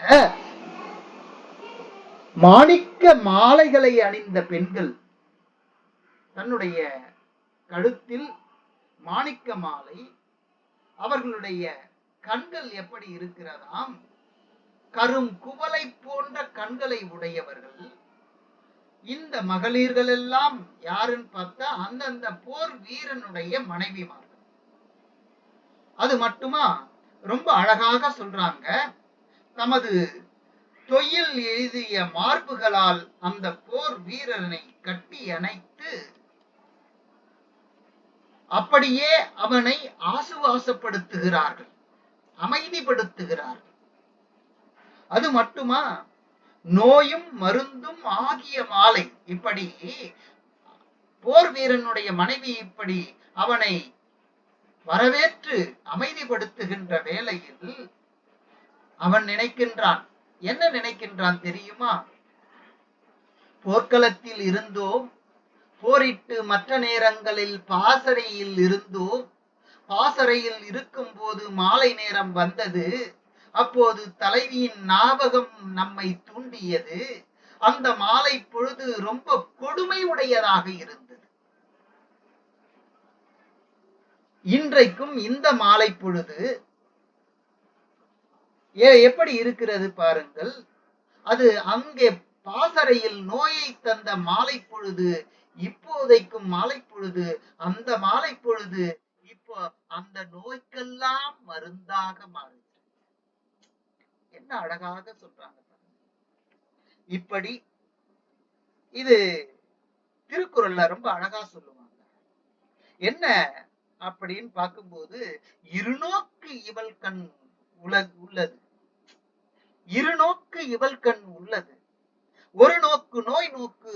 [SPEAKER 1] மாணிக்க மாலைகளை அணிந்த பெண்கள் தன்னுடைய கழுத்தில் மாணிக்க மாலை, அவர்களுடைய கண்கள் எப்படி இருக்கிறதாம்? கரும் குவளை போன்ற கண்களை உடையவர்கள். இந்த மகளிர்கள் எல்லாம் யாருன்னு பார்த்தா அந்தந்த போர் வீரனுடைய மனைவிமார்கள். அது மட்டுமா, ரொம்ப அழகாக சொல்றாங்க. தமது தொழில் எழுதிய மார்புகளால் அந்த போர் வீரனை கட்டி அணைத்து அப்படியே அவனை ஆசுவாசப்படுத்துகிறார்கள், அமைதிப்படுத்துகிறார்கள். அது மட்டுமா, நோயும் மருந்தும் ஆகிய மாலை. இப்படி போர் வீரனுடைய மனைவி இப்படி அவனை வரவேற்று அமைதிப்படுத்துகின்ற வேளையில் அவன் நினைக்கின்றான். என்ன நினைக்கின்றான் தெரியுமா? போர்க்களத்தில் இருந்தோம், போரிட்டு மற்ற நேரங்களில் பாசறையில் இருந்தோம். பாசறையில் இருக்கும் போது மாலை நேரம் வந்தது. அப்போது தலைவியின் ஞாபகம் நம்மை தூண்டியது. அந்த மாலை பொழுது ரொம்ப கொடுமை உடையதாக இருந்தது. இன்றைக்கும் இந்த மாலை பொழுது எப்படி இருக்கிறது பாருங்கள். அது அங்கே பாசறையில் நோயை தந்த மாலை பொழுது, இப்போதைக்கும் மாலை பொழுது, அந்த மாலை பொழுது இப்போ அந்த நோய்க்கெல்லாம் மருந்தாக மாறுது. என்ன அழகாக சொல்றாங்க. இப்படி இது திருக்குறள்ல ரொம்ப அழகா சொல்லுவாங்க. என்ன அப்படின்னு பார்க்கும்போது, இருநோக்கு இவள் கண் உள்ளது, இருநோக்கு இவள் கண் உள்ளது, ஒரு நோக்கு நோய் நோக்கு,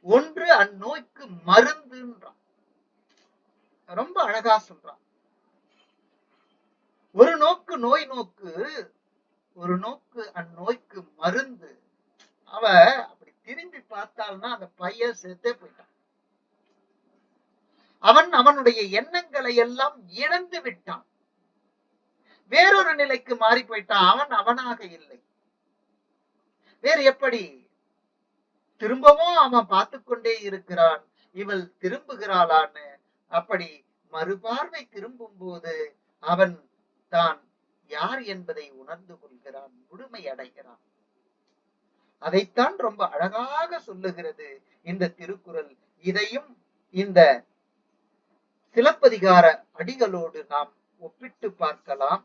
[SPEAKER 1] ஒன்று அந்நோய்க்கு மருந்துன்றான். ரொம்ப அழகா சொல்றான். ஒரு நோக்கு நோய் நோக்கு, ஒரு நோக்கு அந்நோய்க்கு மருந்து. அவ அப்படி திரும்பி பார்த்தால்னா அந்த பையன் செத்தே போயிட்டான். அவன் அவனுடைய எண்ணங்களை எல்லாம் இழந்து விட்டான், வேறொரு நிலைக்கு மாறி போயிட்டான். அவன் அவனாக இல்லை. வேறு எப்படி? திரும்பவும் அவன் பார்த்து கொண்டே இருக்கிறான், இவள் திரும்புகிறாளான்னு. அப்படி மறுபார்வை திரும்பும் போது அவன் தான் யார் என்பதை உணர்ந்து கொள்கிறான், முழுமை அடைகிறான். அதைத்தான் ரொம்ப அழகாக சொல்லுகிறது இந்த திருக்குறள். இதையும் இந்த சிலப்பதிகார அடிகளோடு நாம் ஒப்பிட்டு பார்க்கலாம்.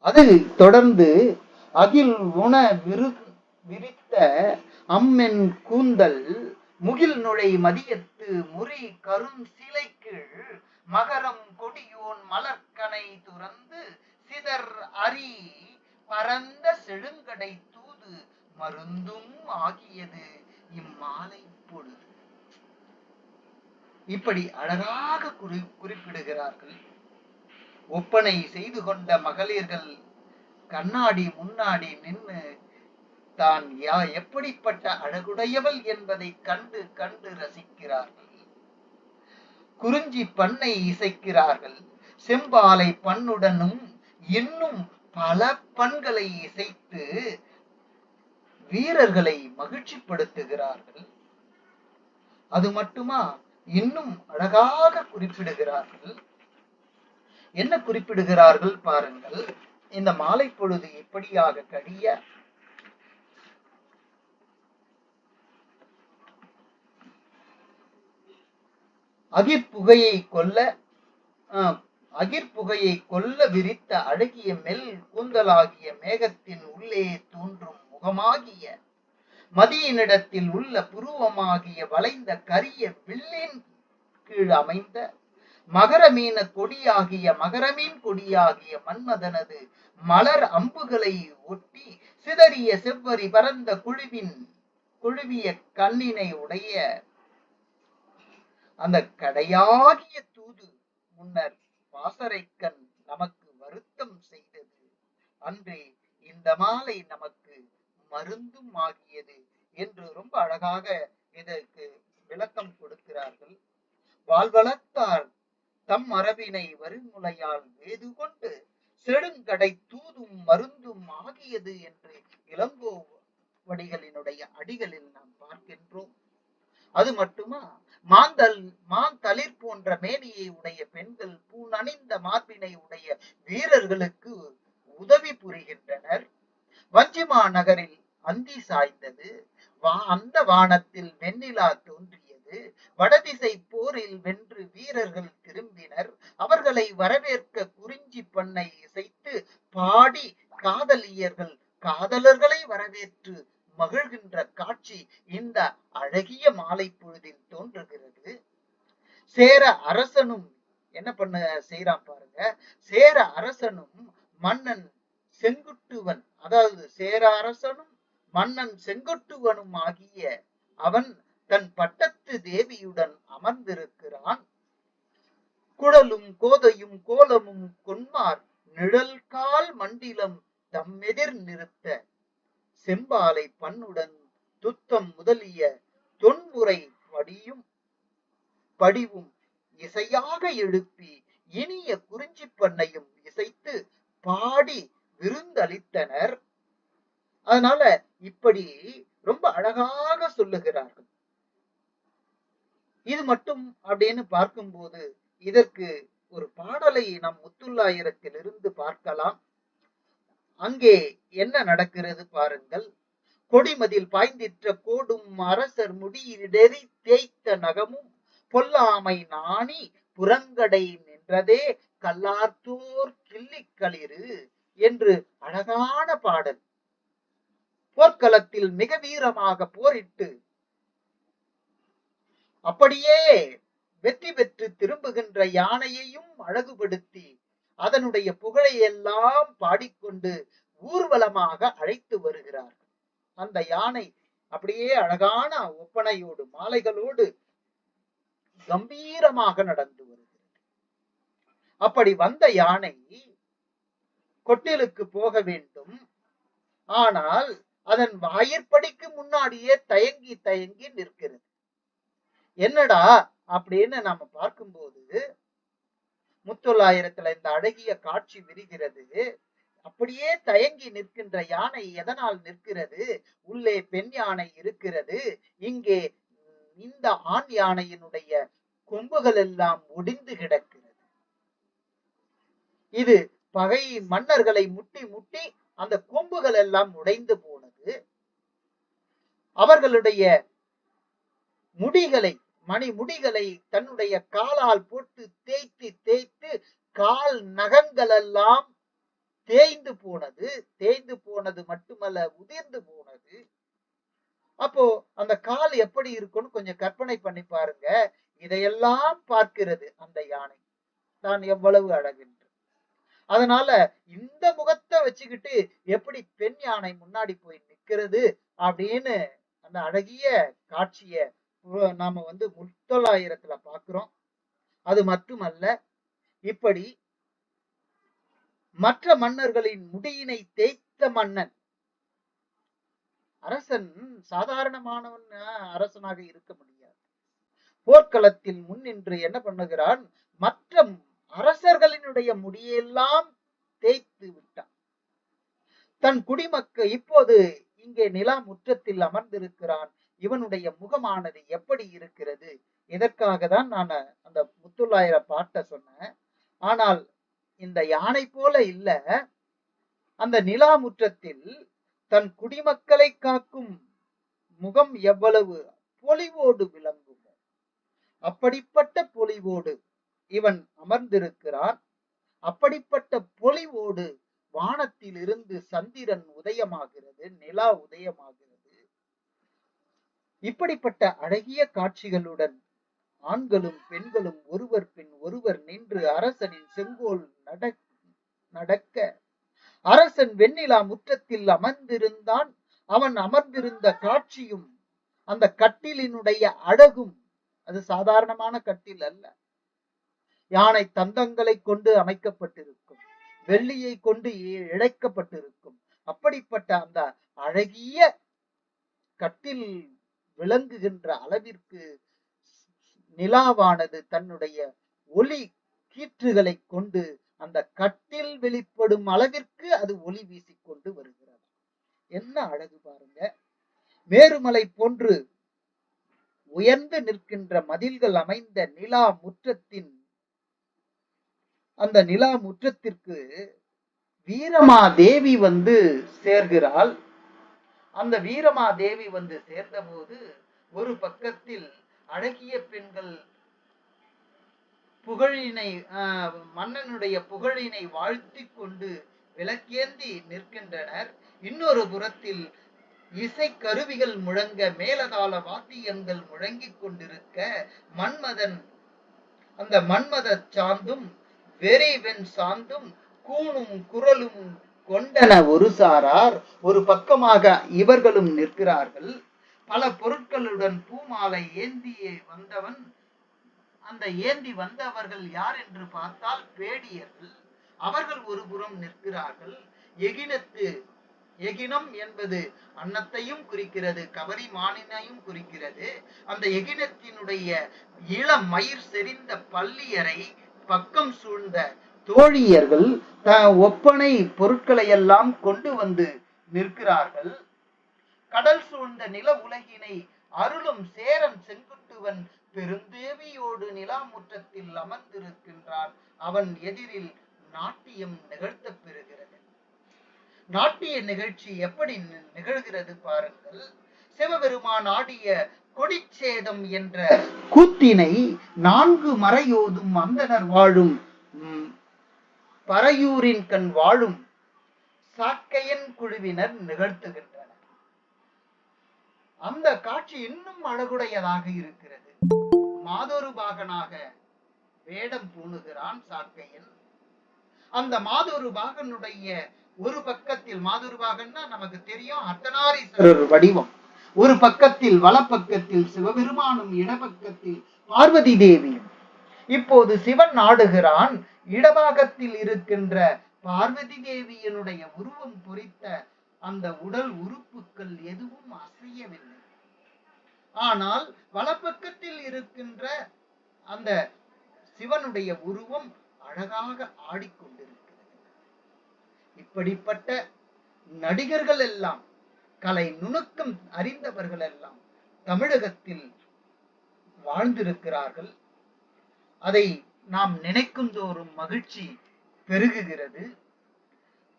[SPEAKER 1] அது தொடர்ந்து அகில் உண விரித்த அம்மென் கூந்தல் முகில் நுழை மதியத்து முறி கரும் சிலை கீழ் மகரம் கொடியோன் மலர்கனை துறந்து சிதர் அரி பரந்த செழுங்கடை தூது மருந்தும் ஆகியது இம்மாலை பொழுது. இப்படி அழகாக குறிப்பிடுகிறார்கள். ஒப்பனை செய்து கொண்ட மகளிர்கள் கண்ணாடி முன்னாடி நின்று தான் எப்படிப்பட்ட அழகுடையவள் என்பதை கண்டு கண்டு ரசிக்கிறார்கள். குறிஞ்சி பண்ணை இசைக்கிறார்கள். செம்பாலை பண்ணுடனும் இன்னும் பல பண்களை இசைத்து வீரர்களை மகிழ்ச்சிப்படுத்துகிறார்கள். அது மட்டுமா, இன்னும் அழகாக குறிப்பிடுகிறார்கள். என்ன குறிப்பிடுகிறார்கள் பாருங்கள். இந்த மாலை பொழுது எப்படியாக கடிய அகிர்புகையை கொல்ல விரித்த அழகிய மெல் கூந்தலாகிய மேகத்தின் உள்ளே தோன்றும் முகமாகிய மதியினிடத்தில் உள்ள புருவமாகிய வளைந்த கரிய வில்லின் கீழ் அமைந்த மகரமீன கொடியாகிய மன்மதனது மலர் அம்புகளை ஒட்டி சிதறிய செவ்வரி பரந்த குழுவிய கண்ணினை உடைய அந்த கடையாகிய தூது முன்னர் பாசறைக்கண் நமக்கு வருத்தம் செய்தது அன்றே இந்த மாலை நமக்கு மருந்தும் ஆகியது என்று ரொம்ப அழகாக இதற்கு விளக்கம் கொடுக்கிறார்கள். வாழ்வளத்தார் தம் அரபினை வரிமுலையால் வேது கொண்டு செடுங்கடை தூதும் மருந்தும் ஆகியது என்று இளங்கோவடிகளினுடைய அடிகளில் நாம் பார்க்கின்றோம். அது மட்டுமா, மாந்தளிர் போன்ற மேனியை உடைய பெண்கள் பூநணிந்த மார்பினை உடைய வீரர்களுக்கு உதவி புரிகின்றனர். வஞ்சிமா நகரில் அந்தி சாய்ந்தது, அந்த வானத்தில் வெண்ணிலா தோன்றியது. வடதிசை போரில் வென்று வீரர்கள் திரும்பினர். அவர்களை வரவேற்க குறிஞ்சி பண்ணை இசைத்து பாடி காதலர்களை வரவேற்று மகிழ்கின்ற காட்சி இந்த அழகிய மாலை பொழுதில் தோன்றுகிறது. சேர அரசனும் என்ன செய்யறான் பாருங்க. சேர அரசனும் மன்னன் செங்குட்டுவன், அதாவது சேர அரசனும் மன்னன் செங்குட்டுவனும் ஆகிய அவன் தன் பட்டத்து தேவியுடன் அமர்ந்திருக்கிறான். குழலும் கோதையும் கோலமும் கொன்மார் நிழல் கால் மண்டிலம் தம்மெதிர் நிறுத்த செம்பாலை பண்ணுடன் துத்தம் முதலிய தொன்முறை படிவும் இசையாக எழுப்பி இனிய குறிஞ்சி பண்ணையும் இசைத்து பாடி விருந்தளித்தனர். அதனால இப்படி ரொம்ப அழகாக சொல்லுகிறார்கள். இது மட்டும் அப்படின்னு பார்க்கும்போது இதற்கு ஒரு பாடலை நம் முத்துல்லாயிரத்திலிருந்து பார்க்கலாம். அங்கே என்ன நடக்கிறது பாருங்கள். கொடிமதில் பாய்ந்திற்ற கோடும் அரசர் முடியிடெறி தேய்த்த நகமும் பொல்லாமை நாணி புறங்கடை நின்றதே கல்லார்த்தோர் கிள்ளி களிறு என்று அழகான பாடல். போர்க்களத்தில் மிக வீரமாக போரிட்டு அப்படியே வெற்றி பெற்று திரும்புகின்ற யானையையும் அழகுபடுத்தி அதனுடைய புகழை எல்லாம் பாடிக்கொண்டு ஊர்வலமாக அழைத்து வருகிறார்கள். அந்த யானை அப்படியே அழகான ஒப்பனையோடு மாலைகளோடு கம்பீரமாக நடந்து வருகிறது. அப்படி வந்த யானை கொட்டிலுக்கு போக வேண்டும். ஆனால் அதன் வாயிற்படிக்கு முன்னாடியே தயங்கி தயங்கி நிற்கிறது. என்னடா அப்படின்னு நாம பார்க்கும்போது முத்தொள்ளாயிரத்துல இந்த அழகிய காட்சி விரிகிறது. அப்படியே தயங்கி நிற்கின்ற யானை எதனால் நிற்கிறது? உள்ளே பெண் யானை இருக்கிறது. இங்கே இந்த ஆண் யானையினுடைய கொம்புகள் எல்லாம் ஒடிந்து கிடக்கிறது. இது பகை மன்னர்களை முட்டி முட்டி அந்த கொம்புகள் எல்லாம் உடைந்து போனது. அவர்களுடைய முடிகளை மணிமுடிகளை தன்னுடைய காலால் போட்டு தேய்த்து தேய்த்து கால் நகங்கள் எல்லாம் தேய்ந்து போனது. தேய்ந்து போனது மட்டுமல்ல, உதிர்ந்து போனது. அப்போ அந்த கால் எப்படி இருக்கும்னு கொஞ்சம் கற்பனை பண்ணி பாருங்க. இதையெல்லாம் பார்க்கிறது அந்த யானை தான் எவ்வளவு அழகென்று. அதனால இந்த முகத்தை வச்சுக்கிட்டு எப்படி பெண் யானை முன்னாடி போய் நிற்கிறது அப்படின்னு அந்த அழகிய காட்சிய நாம முத்தொள்ளாயிரத்துல பாக்குறோம். அது மட்டுமல்ல, இப்படி மற்ற மன்னர்களின் முடியினை தேய்த்த மன்னன் அரசன் சாதாரணமானவன் அரசனாக இருக்க முடியாது. போர்க்களத்தில் முன்னின்று என்ன பண்ணுகிறான்? மற்ற அரசர்களினுடைய முடியெல்லாம் தேய்த்து விட்டான். தன் குடிமக்கள் இப்போது இங்கே நிலா முற்றத்தில் அமர்ந்திருக்கிறான். இவனுடைய முகமானது எப்படி இருக்கிறது? இதற்காக தான் நான் அந்த முத்தொள்ளாயிரம் பாட்டை சொன்னேன். ஆனால் இந்த யானை போல இல்ல, அந்த நிலா முற்றத்தில் தன் குடிமக்களை காக்கும் முகம் எவ்வளவு பொலிவோடு விளங்குமோ அப்படிப்பட்ட பொலிவோடு இவன் அமர்ந்திருக்கிறான். அப்படிப்பட்ட பொலிவோடு வானத்தில் இருந்து சந்திரன் உதயமாகிறது, நிலா உதயமாகிறது. இப்படிப்பட்ட அழகிய காட்சிகளுடன் ஆண்களும் பெண்களும் ஒருவர் பின் ஒருவர் நின்று அரசனின் செங்கோல் நடக்க அரசன் வெண்ணிலா முற்றத்தில் அமர்ந்திருந்தான். அவன் அமர்ந்திருந்த காட்சியும் அந்த கட்டிலினுடைய அழகும், அது சாதாரணமான கட்டில் அல்ல. யானை தந்தங்களை கொண்டு அமைக்கப்பட்டிருக்கும், வெள்ளியை கொண்டு இழைக்கப்பட்டிருக்கும். அப்படிப்பட்ட அந்த அழகிய கட்டில் விளங்குகின்ற அளவிற்கு நிலாவானது தன்னுடைய ஒளி கீற்றுகளை கொண்டு அந்த கட்டில் வெளிப்படும் அளவிற்கு அது ஒளி வீசிக்கொண்டு வருகிறது. என்ன அழகு பாருங்க! மேருமலை போன்று உயர்ந்து நிற்கின்ற மதில்கள் அமைந்த நிலா முற்றத்தின் அந்த நிலா முற்றத்திற்கு வீரமாதேவி சேர்கிறாள். அந்த வீரமாதேவி சேர்ந்த போது ஒரு பக்கத்தில் அழகிய பெண்கள் புகழினை மன்னனுடைய புகழினை வாழ்த்தி கொண்டு விளக்கேந்தி நிற்கின்றனர். இன்னொரு புறத்தில் இசை கருவிகள் முழங்க, மேலதாள வாத்தியங்கள் முழங்கிக் கொண்டிருக்க, மன்மதன் அந்த மன்மத சாந்தும் வெறிவெண் சாந்தும் கூணும் குரலும் கொண்டன ஒரு சாரார். ஒரு பக்கமாக இவர்களும் நிற்கிறார்கள். பல பொருட்களுடன் பூமாலை ஏந்தியே வந்தவன். அந்த ஏந்தி வந்தவர்கள் யார் என்று பார்த்தால் பேடியர்கள். அவர்கள் ஒரு புறம் நிற்கிறார்கள். எகினம் என்பது அன்னத்தையும் குறிக்கிறது, கவரி மானினையும் குறிக்கிறது. அந்த எகினத்தினுடைய இளம் மயிர் செறிந்த பள்ளியரை பக்கம் சூழ்ந்த தோழியர்கள் ஒப்பனை பொருட்களை எல்லாம் கொண்டு நிற்கிறார்கள். கடல் சூழ்ந்த நில உலகினை அருளும் சேரன் செங்குட்டுவன் பெருந்தேவியோடு நிலாமுற்றத்தில் அமர்ந்திருக்கின்றான். அவன் எதிரில் நாட்டியம் நிகழ்த்த பெறுகிறது. நாட்டிய நிகழ்ச்சி எப்படி நிகழ்கிறது பாருங்கள். சிவபெருமான் ஆடிய கொடிச்சேதம் என்ற கூத்தினை 4 மறையோதும் அந்தனர் வாழும் பறையூரின் கண் வாழும் சாக்கையன் குழுவினர் நிகழ்த்துகின்றனர். அந்த காட்சி இன்னும் அழகுடையதாக இருக்கிறது. மாதொரு பாகனாக வேடம் பூணுகிறான் சாக்கையன். அந்த மாதொரு பாகனுடைய ஒரு பக்கத்தில், மாதொரு பாகன்னா நமக்கு தெரியும் அர்த்தநாரீஸ்வரர் வடிவம், ஒரு பக்கத்தில் வலப்பக்கத்தில் சிவபெருமானும், இடப்பக்கத்தில் பார்வதி தேவியும். இப்போது சிவன் ஆடுகிறான். இடபாகத்தில் இருக்கின்ற பார்வதி தேவியினுடைய உருவம் பொறித்த அந்த உடல் உறுப்புகள் எதுவும் அசையவில்லை. ஆனால் வலப்பக்கத்தில் இருக்கின்ற அந்த சிவனுடைய உருவம் அழகாக ஆடிக்கொண்டிருக்கிறது. இப்படிப்பட்ட நடிகர்கள் எல்லாம், கலை நுணுக்கம் அறிந்தவர்கள் எல்லாம் தமிழகத்தில் வாழ்ந்திருக்கிறார்கள். அதை நாம் நினைக்கும் தோறும் மகிழ்ச்சி பெருகுகிறது.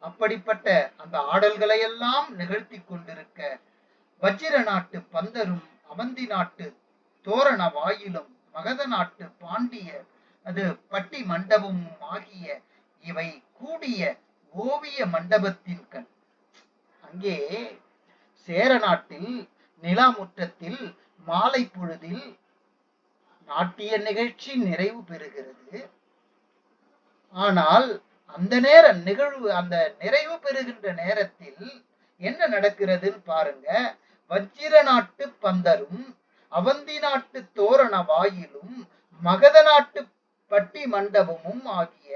[SPEAKER 1] அப்படிப்பட்ட அந்த ஆடல்களை எல்லாம் நிகழ்த்தி கொண்டிருக்க வஜ்ர நாட்டு பந்தரும், அவந்தி நாட்டு தோரண வாயிலும், மகத நாட்டு பாண்டிய அது பட்டி மண்டபமும் ஆகிய இவை கூடிய ஓவிய மண்டபத்தின் கண். அங்கே சேர நாட்டில் நிலாமுற்றத்தில் மாலை பொழுதில் நாட்டிய நிகழ்ச்சி நிறைவு பெறுகிறது. ஆனால் அந்த நிகழ்வு, அந்த நிறைவு பெறுகின்ற நேரத்தில் என்ன நடக்கிறதுன்னு பாருங்க. வஜ்ர நாட்டு பந்தரும், அவந்தி நாட்டு தோரண வாயிலும், மகத நாட்டு பட்டி மண்டபமும் ஆகிய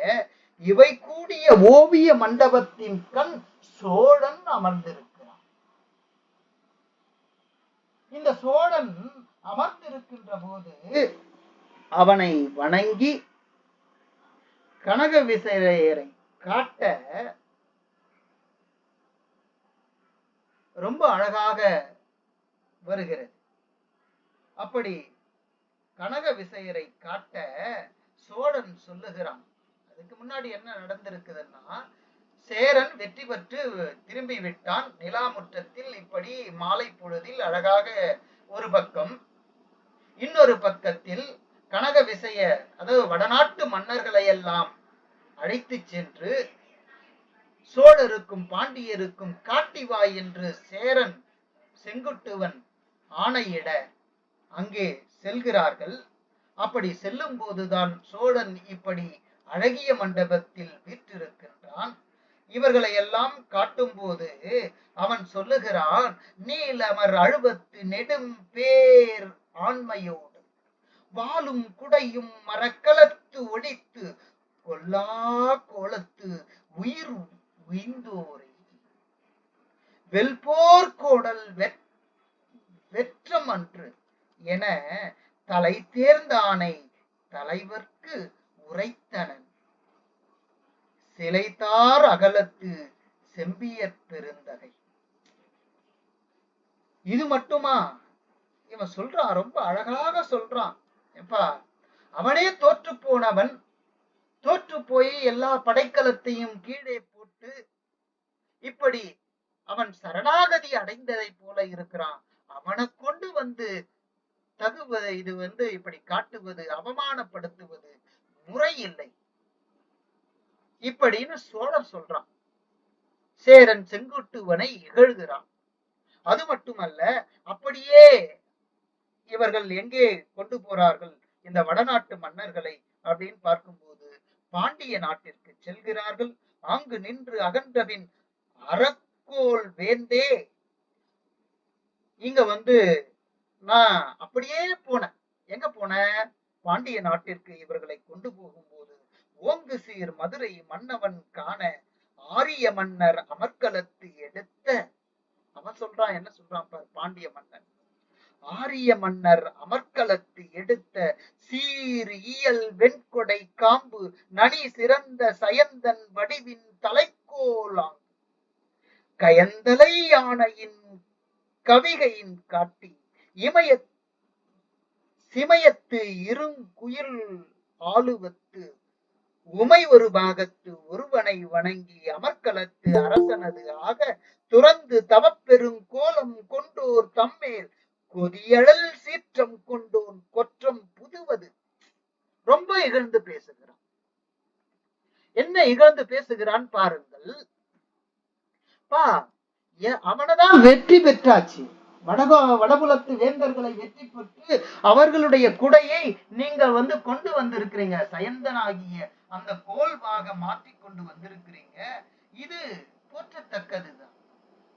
[SPEAKER 1] இவை கூடிய ஓவிய மண்டபத்தின் கண் சோழன் அமர்ந்திருக்கிறான். இந்த சோழன் அமர்ந்திருக்கின்ற போது அவனை வணங்கி கனக விசயரை காட்ட ரொம்ப அழகாக வருகிறது. அப்படி கனக விசயரை காட்ட சோழன் சொல்லுகிறான். அதுக்கு முன்னாடி என்ன நடந்திருக்குதுன்னா, சேரன் வெற்றி பெற்று திரும்பி விட்டான். நிலாமுற்றத்தில் இப்படி மாலை பொழுதில் அழகாக ஒரு பக்கம், இன்னொரு பக்கத்தில் கனக விசய, அதாவது வடநாட்டு மன்னர்களை எல்லாம் அழைத்து சென்று சோழருக்கும் பாண்டியருக்கும் காட்டிவாய் என்று சேரன் செங்குட்டுவன் ஆணையிட அங்கே செல்கிறார்கள். அப்படி செல்லும் போதுதான் சோழன் இப்படி அழகிய மண்டபத்தில் வீற்றிருக்கின்றான். இவர்களை எல்லாம் காட்டும் போது அவன் சொல்லுகிறான், நீலமர் அழுவத்து நெடும் பேர் ஆண்மையோடு வாளும் குடையும் மரக்கலத்து ஒடித்து கொல்லா கோலத்து உயிர் உய்ந்தோரை வெல்போர் கோடல் வெற்றம் அன்று என தலை தேர்ந்தானை தலைவர்க்கு உரைத்தனன் சிலைத்தார் அகலத்து செம்பியற் பெருந்தகை. இது மட்டுமா? இவன் சொல்றான், ரொம்ப அழகாக சொல்றான். எப்பா, அவனே தோற்று போனவன், தோற்று போய் எல்லா படைக்கலத்தையும் கீழே போட்டு இப்படி அவன் சரணாகதி அடைந்ததை போல இருக்கிறான். அவனை கொண்டு வந்து தகுவது, இது இப்படி காட்டுவது, அவமானப்படுத்துவது முறை இல்லை இப்படின்னு சோழர் சொல்றான். சேரன் செங்குட்டுவனை இகழ்கிறான். அது மட்டுமல்ல, அப்படியே இவர்கள் எங்கே கொண்டு போறார்கள் இந்த வடநாட்டு மன்னர்களை அப்படின்னு பார்க்கும்போது பாண்டிய நாட்டிற்கு செல்கிறார்கள். அங்கு நின்று அகன்றபின் அறக்கோல் வேந்தே, இங்க நான் அப்படியே போனேன். எங்க போன? பாண்டிய நாட்டிற்கு இவர்களை கொண்டு போகும்போது ஓங்கு சீர் மதுரை மன்னவன் காண ஆரிய மன்னர் அமர்கலத்து எடுத்த, அவன் சொல்றான், என்ன சொல்றான் பார், பாண்டிய மன்னன் ஆரிய மன்னர் அமர்கலத்து எடுத்த சீர் இயல் வெண்கொடை காம்பு நனி சிறந்த சயந்தன் வடிவின் தலைக்கோலாங் கயந்தலை யானையின் கவிகையின் காட்டி இமய சிமயத்து இருங்குயில் ஆளுவத்து உமை ஒரு பாகத்து ஒருவனை வணங்கி அமர்கலத்து அரசனது ஆக துறந்து தவப்பெரும் கோலம் கொண்டோர் தம்மேல் கொதியழல் சீற்றம் கொண்டோன் கொற்றம் புதுவது. ரொம்ப இகழ்ந்து பேசுகிறான். என்ன இகழ்ந்து பேசுகிறான் பாருங்கள். பா, அவனதான் வெற்றி பெற்றாச்சு. வடபுலத்து வேந்தர்களை வெற்றி பெற்று அவர்களுடைய குடையை நீங்கள் கொண்டு வந்திருக்கிறீங்க. சயந்தனாகிய அந்த கோல்வாக மாற்றி கொண்டு வந்திருக்கிறீங்க. இது போற்றத்தக்கதுதான்.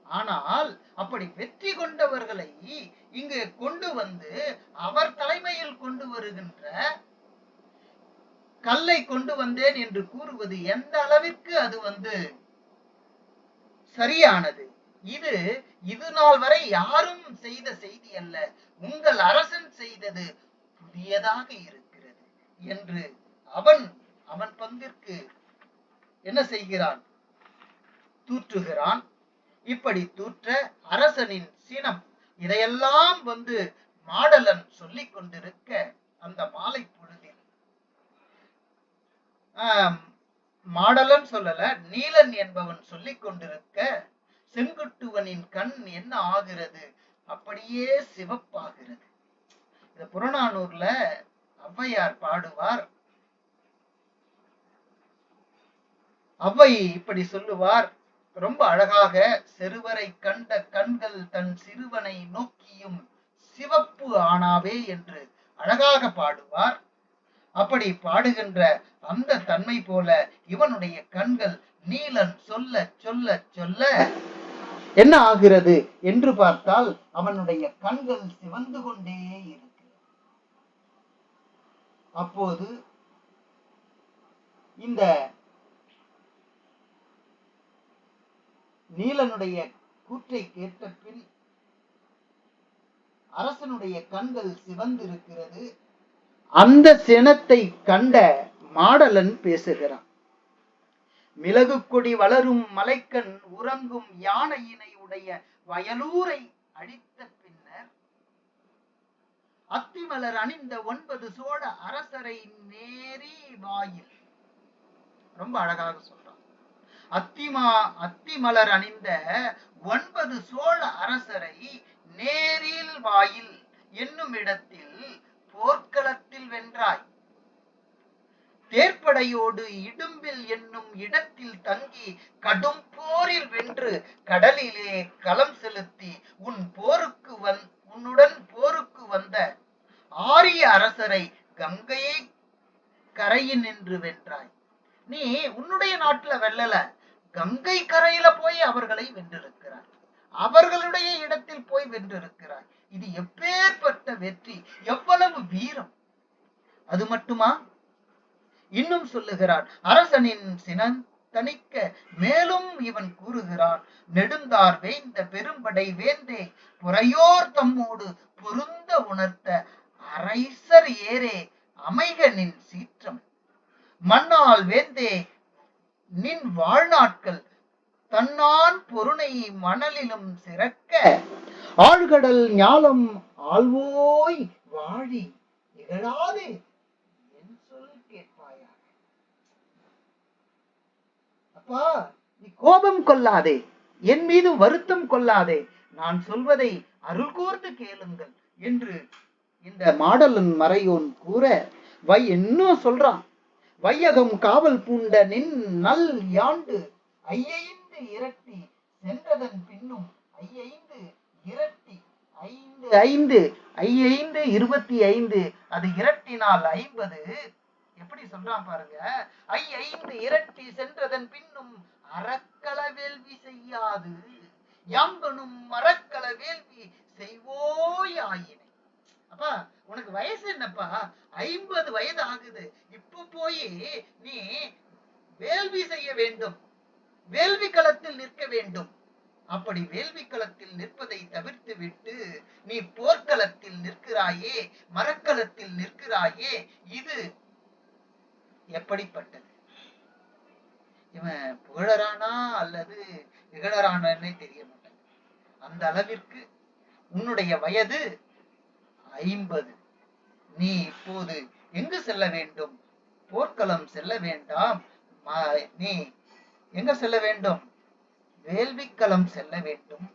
[SPEAKER 1] ஆனால் அப்படி வெற்றி கொண்டவர்களை இங்கு கொண்டு வந்து அவர் தலைமையில் கொண்டு வருகின்ற கல்லை கொண்டு வந்தேன் என்று கூறுவது எந்த அளவிற்கு அது சரியானது? இது நாள் வரை யாரும் செய்த செய்தி அல்ல, உங்கள் அரசன் செய்தது புதியதாக இருக்கிறது என்று அவன் பங்கிற்கு என்ன செய்கிறான்? தூற்றுகிறான். இப்படி தூற்ற அரசனின் சினம் இதையெல்லாம் மாடலன் சொல்லிக் கொண்டிருக்க அந்த மாலை பொழுதில் மாடலன் சொல்லல, நீலன் என்பவன் சொல்லிக் கொண்டிருக்க செங்குட்டுவனின் கண் என்ன ஆகிறது? அப்படியே சிவப்பாகிறது. இந்த புறநானூர்ல ஔவையார் பாடுவார். ஔவை இப்படி சொல்லுவார், ரொம்ப அழகாக. செருவரை கண்ட கண்கள் தன் சிறுவனை நோக்கியும் சிவப்பு ஆனாவே என்று அழகாக பாடுவார். அப்படி பாடுகின்ற அந்த தன்மை போல இவனுடைய கண்கள் நீலன் சொல்ல சொல்ல சொல்ல என்ன ஆகிறது என்று பார்த்தால் அவனுடைய கண்கள் சிவந்து கொண்டே இருக்கு. அப்போது இந்த நீலனுடைய கூற்றை கேட்ட பின் அரசனுடைய கண்கள் சிவந்திருக்கிறது. அந்த சினத்தை கண்ட மாடலன் பேசுகிறான். மிளகு கொடி வளரும் மலைக்கண் உறங்கும் யானையினை உடைய வயலூரை அழித்த பின்னர் அத்திமலர் அணிந்த 9 சோழ அரசரை நேரி வாயில். ரொம்ப அழகாக சொல்றான். அத்திமலர் அணிந்த 9 சோழ அரசரை நேரில் வாயில் என்னும் இடத்தில் போர்க்களத்தில் வென்றாய். தேர்ப்படையோடு இடும்பில் என்னும் இடத்தில் தங்கி கடும் போரில் வென்று கடலிலே களம் செலுத்தி உன்னுடன் போருக்கு வந்த ஆரிய அரசரை கங்கையை கரையில் நின்று வென்றாய். நீ உன்னுடைய நாட்டுல வெல்லல, கங்கை கரையில போய் அவர்களை வென்றிருக்கிறாய், அவர்களுடைய இடத்தில் போய் வென்றிருக்கிறாய். இது எப்பேற்பட்ட வெற்றி, எவ்வளவு வீரம்! அது மட்டுமா? இன்னும் சொல்லுகிறான். அரசனின் சினம் தணிக்க மேலும் இவன் கூறுகிறான். நெடுந்தார் வேய்ந்த பெரும்படை வேந்தே, புறையோர் தம்மோடு பொருந்த உணர்த்த அரைசர் ஏரே அமைக நின் சீற்றம். மண்ணால் வேந்தே, நின் வாழ்நாட்கள் தன்னான் பொருணை மணலிலும் சிறக்க ஆழ்கடல் ஞாலம் ஆழ்வோய் வாழி இகழாதே என் சொல் கேட்பாயாக. அப்பா, நீ கோபம் கொள்ளாதே, என் மீது வருத்தம் கொள்ளாதே, நான் சொல்வதை அருள் கூர்ந்து கேளுங்கள் என்று இந்த மாடலன் மறையோன் கூற இன்னும் சொல்றான். வையகம் காவல் பூண்ட நின் நல் யாண்டு ஐயைந்து இரட்டி சென்றதன் பின்னும் ஐயைந்து இரட்டி 5 5 25 அது இரட்டினால் 50. எப்படி சொல்றான் பாருங்க. ஐந்து இரட்டி சென்றதன் பின்னும் அறக்கள வேள்வி செய்யாது யாம்பனும் மரக்கள வேள்வி செய்வோயாயினை. அப்பா, உனக்கு வயசு என்னப்பா? 50 வயது ஆகுது. இப்ப போய் நீ வேள்வி செய்ய வேண்டும், வேள்வி களத்தில் நிற்க வேண்டும். அப்படி வேள்வி களத்தில் நிற்பதை தவிர்த்து விட்டு நீ போர்க்களத்தில் நிற்கிறாயே, மரக்களத்தில் நிற்கிறாயே, இது எப்படிப்பட்டது? இவன் புகழரானா அல்லது இகழரானே தெரிய மாட்டாங்க. அந்த அளவிற்கு உன்னுடைய வயது 50. நீ இப்போது எங்கு செல்ல வேண்டும்? போர்க்களம் செல்ல வேண்டாம். நீ எங்க செல்ல வேண்டும்? வேள்விக்களம் செல்ல வேண்டும்.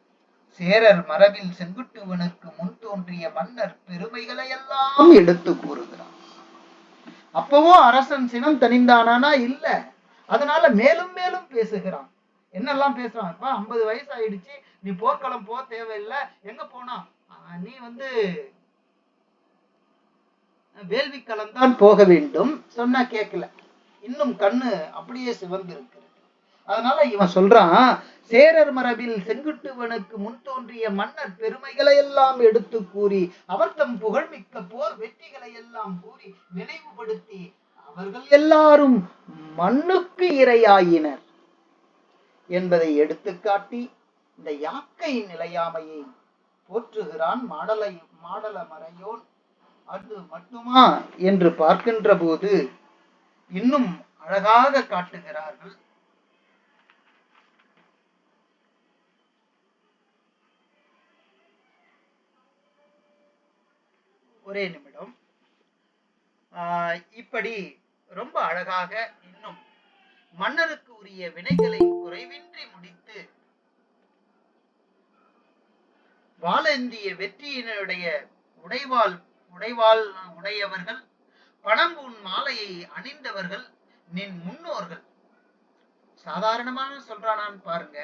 [SPEAKER 1] சேரர் மரபில் செங்குட்டுவனுக்கு முன் தோன்றிய மன்னர் பெருமைகளை எல்லாம் எடுத்து கூறுகிறான். அப்பவோ அரசன் சினம் தணிந்தானா? இல்ல. அதனால மேலும் மேலும் பேசுகிறான். என்னெல்லாம் பேசுறான்? 50 வயசு ஆயிடுச்சு, நீ போர்க்களம் போக தேவையில்லை. எங்க போனா? நீ வேள்விக்களம் தான் போக வேண்டும். சொன்னா கேட்கல. இன்னும் கண்ணு அப்படியே சிவந்து இருக்கிறது. அதனால இவன் சொல்றான், சேரர் மரபில் செங்குட்டுவனுக்கு முன் தோன்றிய மன்னர் பெருமைகளை எல்லாம் எடுத்து கூறி, அவர் தம் புகழ்மிக்க போர் வெற்றிகளை எல்லாம் கூறி நினைவுபடுத்தி, அவர்கள் எல்லாரும் மண்ணுக்கு இரையாயினர் என்பதை எடுத்துக்காட்டி இந்த யாக்கை நிலையாமையை போற்றுகிறான் மாடல மறையோன். அது மட்டுமா என்று பார்க்கின்ற போது இன்னும் அழகாக காட்டுகிறார்கள். ஒரே நிமிடம். இப்படி ரொம்ப அழகாக இன்னும் மன்னருக்கு உரிய வினைகளை குறைவின்றி முடித்து வாழேந்திய வெற்றியினுடைய உடையவர்கள், பணம்பூன் மாலையை அணிந்தவர்கள் நின் முன்னோர்கள். சாதாரணமாக சொல்றானான்னு பாருங்க.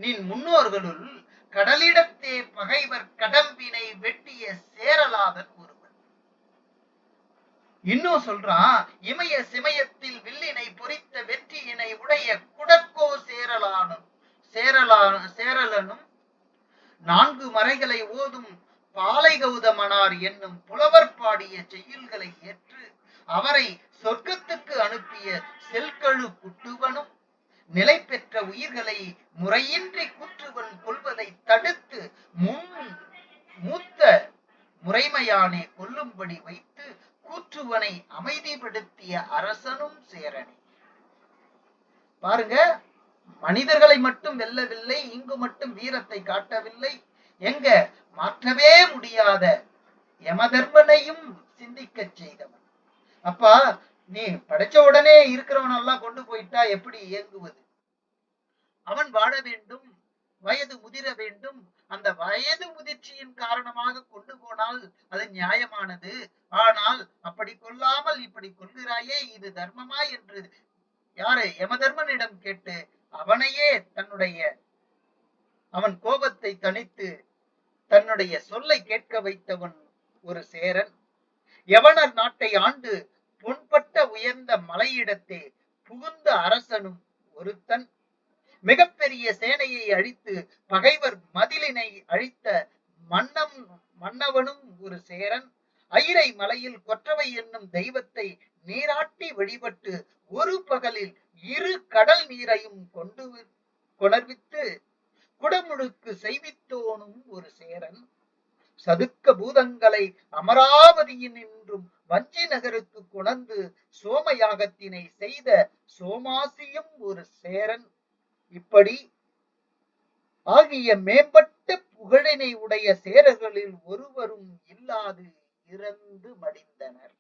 [SPEAKER 1] நின் முன்னோர்களுள் கடலிடத்தே பகைவர் கடம்பினை வெட்டிய சேரலாதன் ஒருவன். இன்னும் சொல்றான், இமய சிமயத்தில் வில்லினை பொறித்த வெற்றியினை உடைய குடக்கோ சேரலனும் 4 மறைகளை ஓதும் பாலை கௌதமனார் என்னும் புலவர் பாடிய செய்யுள்களை ஏற்று அவரை சொர்க்கத்துக்கு அனுப்பிய செல்கழு குட்டுவனும் நிலை பெற்ற உயிர்களை முறையின்றி கூற்றுவன் கொள்வதை தடுத்து மூத்த முறைமையானே கொல்லும்படி வைத்து கூற்றுவனை அமைதிப்படுத்திய அரசனும் சேரனே. பாருங்க, மனிதர்களை மட்டும் வெல்லவில்லை, இங்கு மட்டும் வீரத்தை காட்டவில்லை, எங்க மாற்றவே முடியாத யமதர்மனையும் சிந்திக்க செய்தவன். அப்பா, நீ படைச்ச உடனே இருக்கிறவனெல்லாம் கொண்டு போயிட்டா எப்படி இயங்குவது? அவன் வாழ வேண்டும், வயது முதிர வேண்டும். அந்த வயது முதிர்ச்சியின் காரணமாக கொண்டு போனால் அது நியாயமானது. ஆனால் அப்படி கொல்லாமல் இப்படி கொள்கிறாயே, இது தர்மமா என்று யாரு யமதர்மனிடம் கேட்டு அவனையே அவன் கோபத்தை தணித்து தன்னுடைய சொல்லை கேட்க வைத்தவன் ஒரு சேரன். யவனர் நாட்டை ஆண்டு பொன்பட்ட உயர்ந்த மலையிடத்தே புகுந்த அரசனும் ஒருத்தன். மிகப்பெரிய சேனையை அழித்து பகைவர் மதிலினை அழித்த மன்னவனும் ஒரு சேரன். ஐரை மலையில் கொற்றவை என்னும் தெய்வத்தை நீராட்டி வழிபட்டு ஒரு பகலில் 2 கடல் நீரையும் கொணர்வித்து குடமுழுக்கு செய்வித்தோனும் ஒரு சேரன். சதுக்க பூதங்களை அமராவதியின் என்றும் வஞ்சி நகருக்கு கொணர்ந்து சோமயாகத்தினை செய்த சோமாசியும் ஒரு சேரன். இப்படி ஆகிய மேம்பட்ட புகழினை உடைய சேரர்களில் ஒருவரும் இல்லாது இறந்து மடிந்தனர்.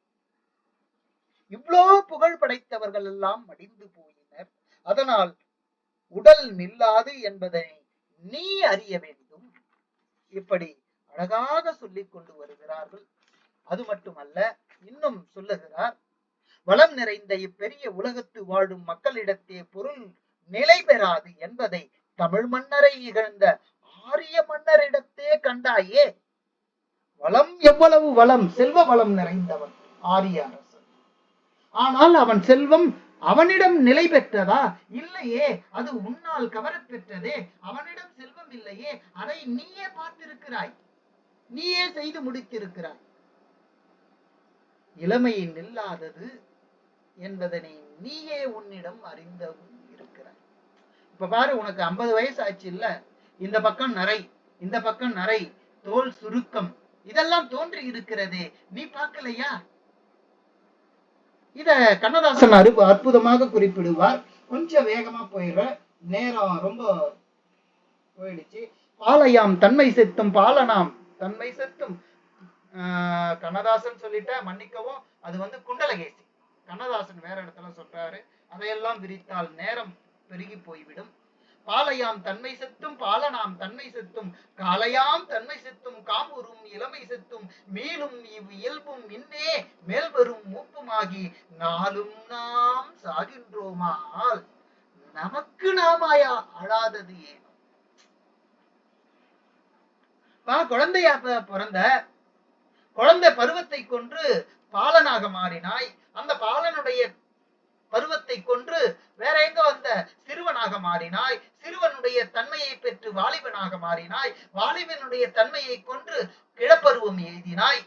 [SPEAKER 1] இவ்வளோ புகழ் படைத்தவர்கள் எல்லாம் மடிந்து போயினர். அதனால் உடல் நில்லாது என்பதை நீ அறிய வேண்டும். இப்படி அழகாக சொல்லிக் கொண்டு வருகிறார்கள். அது மட்டுமல்ல, இன்னும் சொல்லுகிறார், வளம் நிறைந்த இப்பெரிய உலகத்து வாழும் மக்களிடத்தே பொருள் நிலை பெறாது என்பதை தமிழ் மன்னரை இகழ்ந்த ஆரிய மன்னரிடத்தே கண்டாயே. வளம் எவ்வளவு வளம், செல்வ வளம் நிறைந்தவன் ஆரிய அரசன். ஆனால் அவன் செல்வம் அவனிடம் நிலை பெற்றதா? இல்லையே. அது உன்னால் கவரப் பெற்றதே. அவனிடம் செல்வம் இல்லையே. அதை நீயே பார்த்திருக்கிறாய், நீயே செய்து முடித்திருக்கிறாய். இளமையை நில்லாதது என்பதனை நீயே உன்னிடம் அறிந்தவும் இருக்கிறாய். இப்ப பாரு, உனக்கு 50 வயசு ஆச்சு இல்ல, இந்த பக்கம் நரை, இந்த பக்கம் நரை, தோல் சுருக்கம், இதெல்லாம் தோன்றி இருக்கிறதே, நீ பார்க்கலையா? இத கண்ணதாசன் அற்புதமாக குறிப்பிடுவார். கொஞ்சம் வேகமா போயிடுற, நேரம் ரொம்ப போயிடுச்சு. பாலையாம் தன்மை செத்தும் பாலனாம் தன்மை செத்தும், கண்ணதாசன் சொல்லிட்ட மன்னிக்கவும், அது குண்டலகேசி. கண்ணதாசன் வேற இடத்துல சொல்றாரு, அதையெல்லாம் விரித்தால் நேரம் பெருகி போய்விடும். பாலையாம் தன்மை செத்தும் பாலனாம் தன்மை செத்தும் காலையாம் தன்மை செத்தும் காமுறும் இளமை செத்தும் மீளும் இவ் இயல்பும் இன்னே மேல்வரும் மூப்புமாகி நாளும் நாம் சாகின்றோமால் நமக்கு நாமாயா அழாதது ஏன்? குழந்தையா பிறந்த குழந்தை பருவத்தை கொன்று பாலனாக மாறினாய். அந்த பாலனுடைய பருவத்தை கொன்று வேற எங்க வந்த சிறுவனாக மாறினாய். சிறுவனுடைய தன்மையை பெற்று வாலிபனாக மாறினாய். வாலிபனுடைய தன்மையை கொன்று கிழப்பருவம் எய்தினாய்.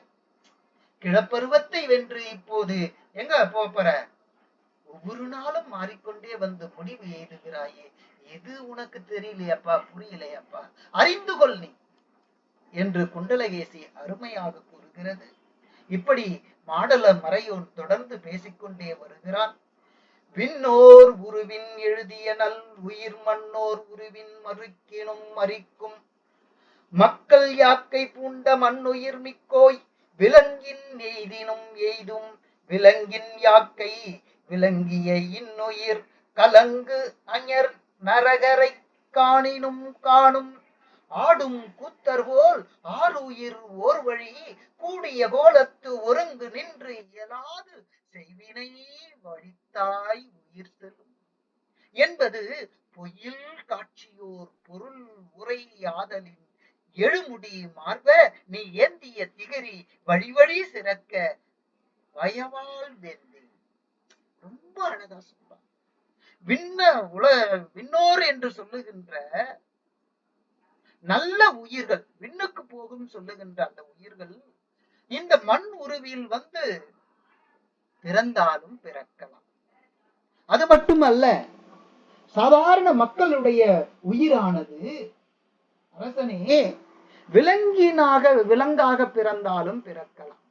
[SPEAKER 1] கிழப்பருவத்தை வென்று இப்போது எங்க போற? ஒவ்வொரு நாளும் மாறிக்கொண்டே வந்து முடிவு எய்துகிறாயே. எது உனக்கு தெரியலையப்பா, புரியலையப்பா, அறிந்து கொள் நீ என்று குண்டலகேசி அருமையாக கூறுகிறது. இப்படி மாடலர் மறையோன் தொடர்ந்து பேசிக்கொண்டே வருகிறான். விண்ணோர் உருவின் எழுதிய நல் உயிர் மண்ணோர் உருவின் மறுக்கினும் மறிக்கும் மக்கள் யாக்கை பூண்ட மண்ணுயிர் மிக்கோய் விலங்கின் எய்தினும் எய்தும் விலங்கின் யாக்கை விலங்கிய இன்னுயிர் கலங்கு அஞர் நரகரை காணினும் காணும் ஆடும் கூத்தர் போல் ஆறுயிர் ஓர் வழி கூடிய கோலத்து ஒருங்கு நின்று இயலாது செய்வினை வழித்தாய் உயிர் செல்லும் என்பது பொய்யில் காட்சியோர் பொருள் உரை ஆதலின் எழுமுடி மார்ப நீ ஏந்திய திகரி வழி வழி சிறக்க வயவால் வெந்தி. ரொம்ப அழகா சொல்றான். விண்ணோர் என்று சொல்லுகின்ற நல்ல உயிர்கள், விண்ணுக்கு போகும் சொல்லுகின்ற அந்த உயிர்கள் இந்த மண் உருவில் வந்து பிறந்தாலும் பிறக்கலாம். அது மட்டுமல்ல, சாதாரண மக்களுடைய உயிரானது அரசனே விலங்காக பிறந்தாலும் பிறக்கலாம்.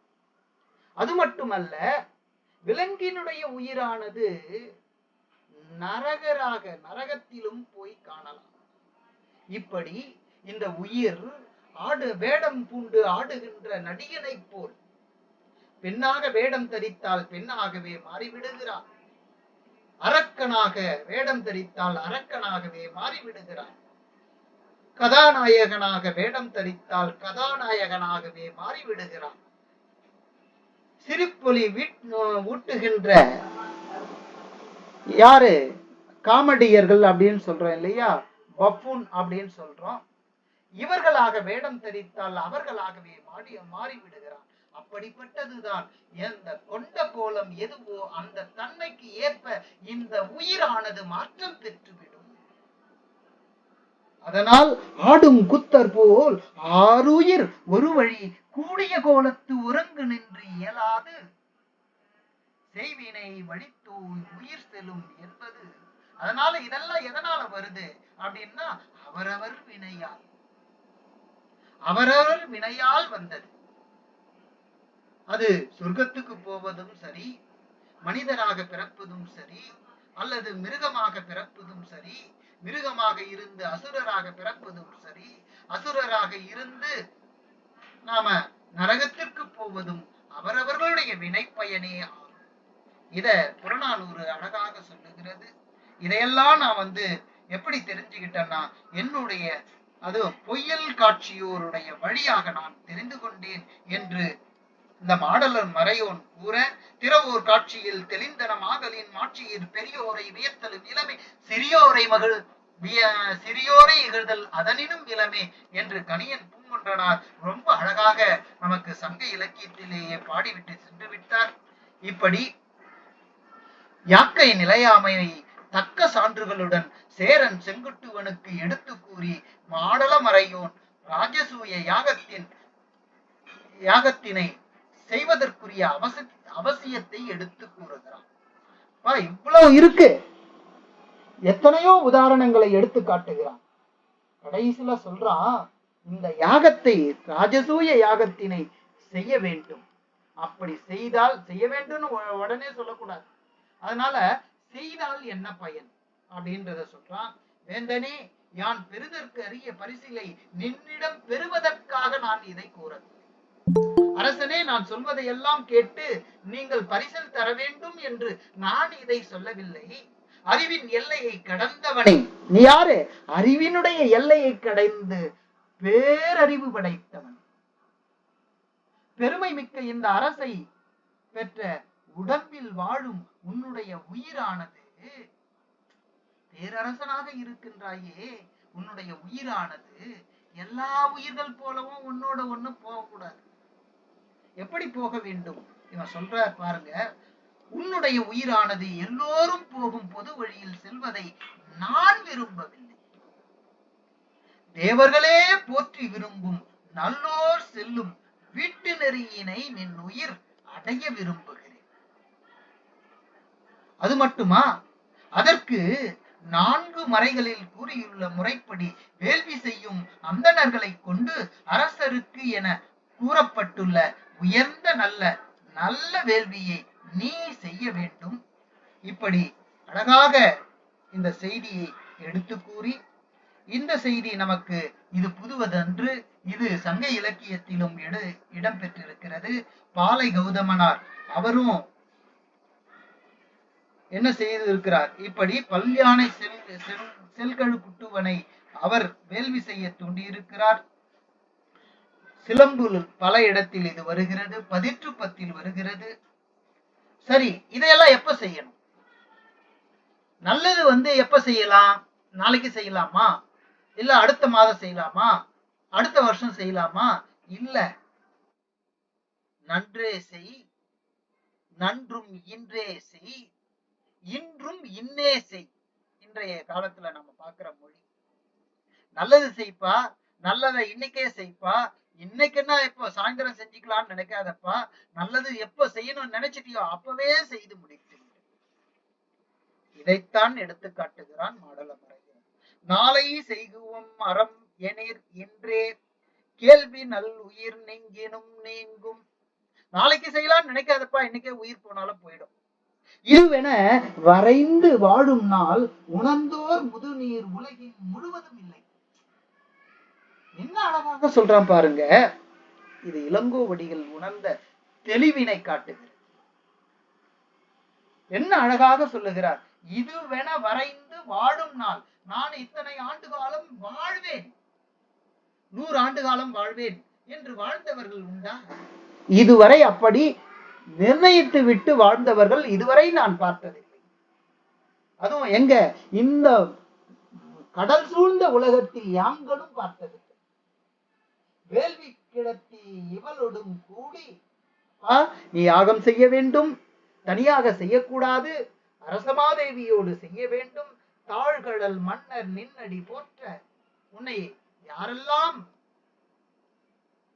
[SPEAKER 1] அது மட்டுமல்ல, விலங்கினுடைய உயிரானது நரகத்திலும் போய் காணலாம். இப்படி இந்த உயிர் வேடம் பூண்டு ஆடுகின்ற நடிகனை போல் பெண்ணாக வேடம் தரித்தால் பெண்ணாகவே மாறிவிடுகிறார். அரக்கனாக வேடம் தரித்தால் அரக்கனாகவே மாறிவிடுகிறார். கதாநாயகனாக வேடம் தரித்தால் கதாநாயகனாகவே மாறிவிடுகிறார். சிரிப்பொலி ஊட்டுகின்ற யாரு? காமெடியர்கள் அப்படின்னு சொல்றோம் இல்லையா, பஃபூன் அப்படின்னு சொல்றோம். இவர்களாக வேடம் தரித்தால் அவர்களாகவே மாறிவிடுகிறார். அப்படிப்பட்டதுதான் எந்த கொண்ட கோலம் எதுவோ அந்த தன்மைக்கு ஏற்ப இந்த உயிரானது மாற்றம் பெற்றுவிடும். அதனால் ஆடும் குத்தர் போல் ஆறுயிர் ஒரு வழி கூடிய கோலத்து ஒருங்கு நின்று இயலாது செய்வினை வழித்தோ உயிர் செல்லும் என்பது. அதனால இதெல்லாம் எதனால வருது அப்படின்னா அவரவர் வினையால் வந்தது. அது சொர்க்கத்துக்கு போவதும் சரி, மனிதராக பிறப்பதும் சரி, அல்லது மிருகமாக பிறப்பதும் சரி, மிருகமாக இருந்து அசுரராக பிறப்பதும் சரி, அசுரராக இருந்து நாம நரகத்திற்கு போவதும் அவரவர்களுடைய வினை பயனே ஆகும். இத புறநானூறு அழகாக சொல்லுகிறது. இதையெல்லாம் நான் எப்படி தெரிஞ்சுக்கிட்டேன்னா, என்னுடைய அது பொய்யல் காட்சியோருடைய வழியாக நான் தெரிந்து கொண்டேன் என்று இந்த மாடலர் மறையோன் கூற, திறவோர் காட்சியில் தெளிந்தனமாகலின் மாட்சியில் பெரியோரை வியத்தலும் இளமை சிறியோரை இகழ்தல் அதனினும் இளமே என்று கணியன் பூங்குன்றனார் ரொம்ப அழகாக நமக்கு சங்க இலக்கியத்திலேயே பாடிவிட்டு சென்று விட்டார். இப்படி யாக்கை நிலையாமையை தக்க சான்றுகளுடன் சேரன் செங்குட்டுவனுக்கு எடுத்து கூறி மாடல மறையோன் ராஜசூய யாகத்தினை செய்வதற்குரிய அவசியத்தை எடுத்து கூறுகிறான். இவ்வளவு இருக்கு, எத்தனையோ உதாரணங்களை எடுத்து காட்டுகிறான். கடைசியில சொல்றான், இந்த யாகத்தை ராஜசூய யாகத்தினை செய்ய வேண்டும். அப்படி செய்தால் செய்ய வேண்டும் உடனே சொல்லக்கூடாது. அதனால செய்தால் என்ன பயன் அப்படின்றத சொல்றான். வேந்தனே, யான் பெறுதற்கு அரிய பரிசிலை நின்னிடம் பெறுவதற்காக நான் இதை கூறவில்லை. அரசனே, நான் சொல்வதையெல்லாம் கேட்டு நீங்கள் பரிசில் தர வேண்டும் என்று நான் இதை சொல்லவில்லை. அறிவின் எல்லையை கடந்தவனே. நீ யாரு? அறிவினுடைய எல்லையை கடந்து பேரறிவு படைத்தவன். பெருமை மிக்க இந்த அரசை பெற்ற உடம்பில் வாழும் உன்னுடைய உயிரானது, பேரரசனாக இருக்கின்றாயே, உன்னுடைய உயிரானது எல்லா உயிர்கள் போலவும் உன்னோட ஒண்ணு போகக்கூடாது. எப்படி போக வேண்டும்? இவன் சொல்ற பாருங்க, உன்னுடைய உயிரானது எல்லோரும் போகும் பொது வழியில் செல்வதை நான் விரும்பவில்லை. தேவர்களே போற்றி விரும்பும் நல்லோர் செல்லும் வீட்டு நெறியினை நின் உயிர் அடைய விரும்புகிறேன். அது மட்டுமா? அதற்கு 4 மறைகளில் கூறியுள்ள முறைப்படி வேள்வி செய்யும் அந்தணர்களை கொண்டு அரசருக்கு என கூறப்பட்டுள்ள உயர்ந்த நல்ல நல்ல வேள்வியை நீ செய்ய வேண்டும். இப்படி அழகாக இந்த செய்தியை எடுத்து கூறி, இந்த செய்தி நமக்கு இது புதுவதன்று, இது சங்க இலக்கியத்திலும் இடம் பெற்றிருக்கிறது. பாலை கௌதமனார் அவரும் என்ன செய்திருக்கிறார்? இப்படி பல்யானை செல்கழு குட்டுவனை அவர் வேள்வி செய்ய தூண்டியிருக்கிறார். சிலம்புல் பல இடத்தில் இது வருகிறது, பதிற்று பத்தில் வருகிறது. சரி, இதையெல்லாம் எப்ப செய்யணும்? நல்லது எப்ப செய்யலாம்? நாளைக்கு செய்யலாமா? இல்ல அடுத்த மாதம் செய்யலாமா? அடுத்த வருஷம் செய்யலாமா? இல்ல, நன்றே செய், நன்றும் இன்றே செய், இன்றும் இன்னே செய். இன்றைய காலத்துல நம்ம பார்க்கிற மொழி. நல்லது செய்ப்பா, நல்லதை இன்னைக்கே செய்ப்பா, இன்னைக்குன்னா எப்ப சாயந்தரம் செஞ்சுக்கலாம்னு நினைக்காதப்பா, நல்லது எப்ப செய்யணும்னு நினைச்சிட்டியோ அப்பவே செய்து முடித்து. இதைத்தான் எடுத்து காட்டுகிறான் மாடலமறையோன். நாளை செய்குவோம் அறம் எனிர் இன்றே கேள்வி நல் உயிர் நீங்கினும் நீங்கும். நாளைக்கு செய்யலாம்னு நினைக்காதப்பா, இன்னைக்கே உயிர் போனாலும் போயிடும். இதுவென வரைந்து வாழும் நாள் உணர்ந்தோர் முதுநீர் உலகின் முழுவதும் இல்லை. என்ன அழகாக சொல்றான் பாருங்க. இது இளங்கோவடிகள் உணர்ந்த தெளிவினை காட்டுகிறது. என்ன அழகாக சொல்லுகிறார். இதுவென வரைந்து வாழும் நாள், நான் இத்தனை ஆண்டு காலம் வாழ்வேன், 100 ஆண்டு காலம் வாழ்வேன் என்று வாழ்ந்தவர்கள் உண்டா? இதுவரை அப்படி நிர்ணயித்து விட்டு வாழ்ந்தவர்கள் இதுவரை நான் பார்த்ததில்லை. அதுவும் எங்க? இந்த கடல் சூழ்ந்த உலகத்தில் யாங்களும் பார்த்ததில்லை. வேள்வி கிடத்தி இவளோடும் கூடி நீ யாகம் செய்ய வேண்டும், தனியாக செய்யக்கூடாது, அரசமாதேவியோடு செய்ய வேண்டும், தாழ்கடல் மன்னர் நின்னடி போற்ற உன்னை யாரெல்லாம்,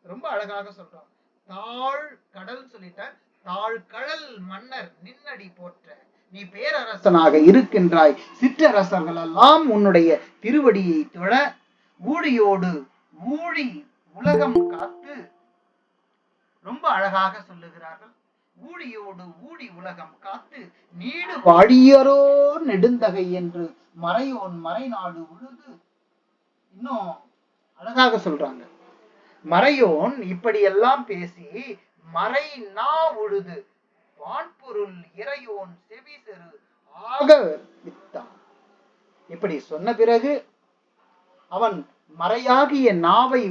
[SPEAKER 1] ரொம்ப அழகாக சொல்றான், தாழ் கடல் சொல்லிட்ட, தாழ்கடல் மன்னர் நின்னடி போற்ற நீ பேரரசனாக இருக்கின்றாய், சிற்றரசர்கள் எல்லாம் உன்னுடைய திருவடியை தொழ ஊழியோடு ஊழி உலகம் காத்து, ரொம்ப அழகாக சொல்லுகிறார்கள், ஊழியோடு ஊழி உலகம் காத்து நீடு வாழியரோ நெடுந்தகை என்று மறையோன் மறைநாடு உழுது. இன்னும் அழகாக சொல்றாங்க, மறையோன் இப்படியெல்லாம் பேசி மறை நா உழுது வான்பொருள் இறையோன் செவிசெரு ஆக வித்தான். இப்படி சொன்ன பிறகு அவன் மறையாகிய நாவை,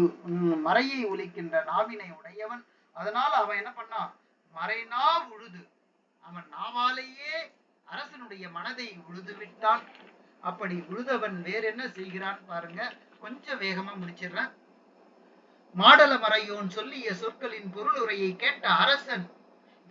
[SPEAKER 1] மறையை ஒலிக்கின்ற நாவினை உடையவன். அதனால் அவன் என்ன பண்ணான்? மறைநா உழுது, அவன் நாவாலேயே அரசனுடைய மனதை உழுது விட்டான். அப்படி உழுதவன் வேற என்ன செய்கிறான் பாருங்க. கொஞ்சம் வேகமா முடிச்சிடுறேன். மாடலமறையோன் சொல்லிய சொற்களின் பொருளுரையை கேட்ட அரசன்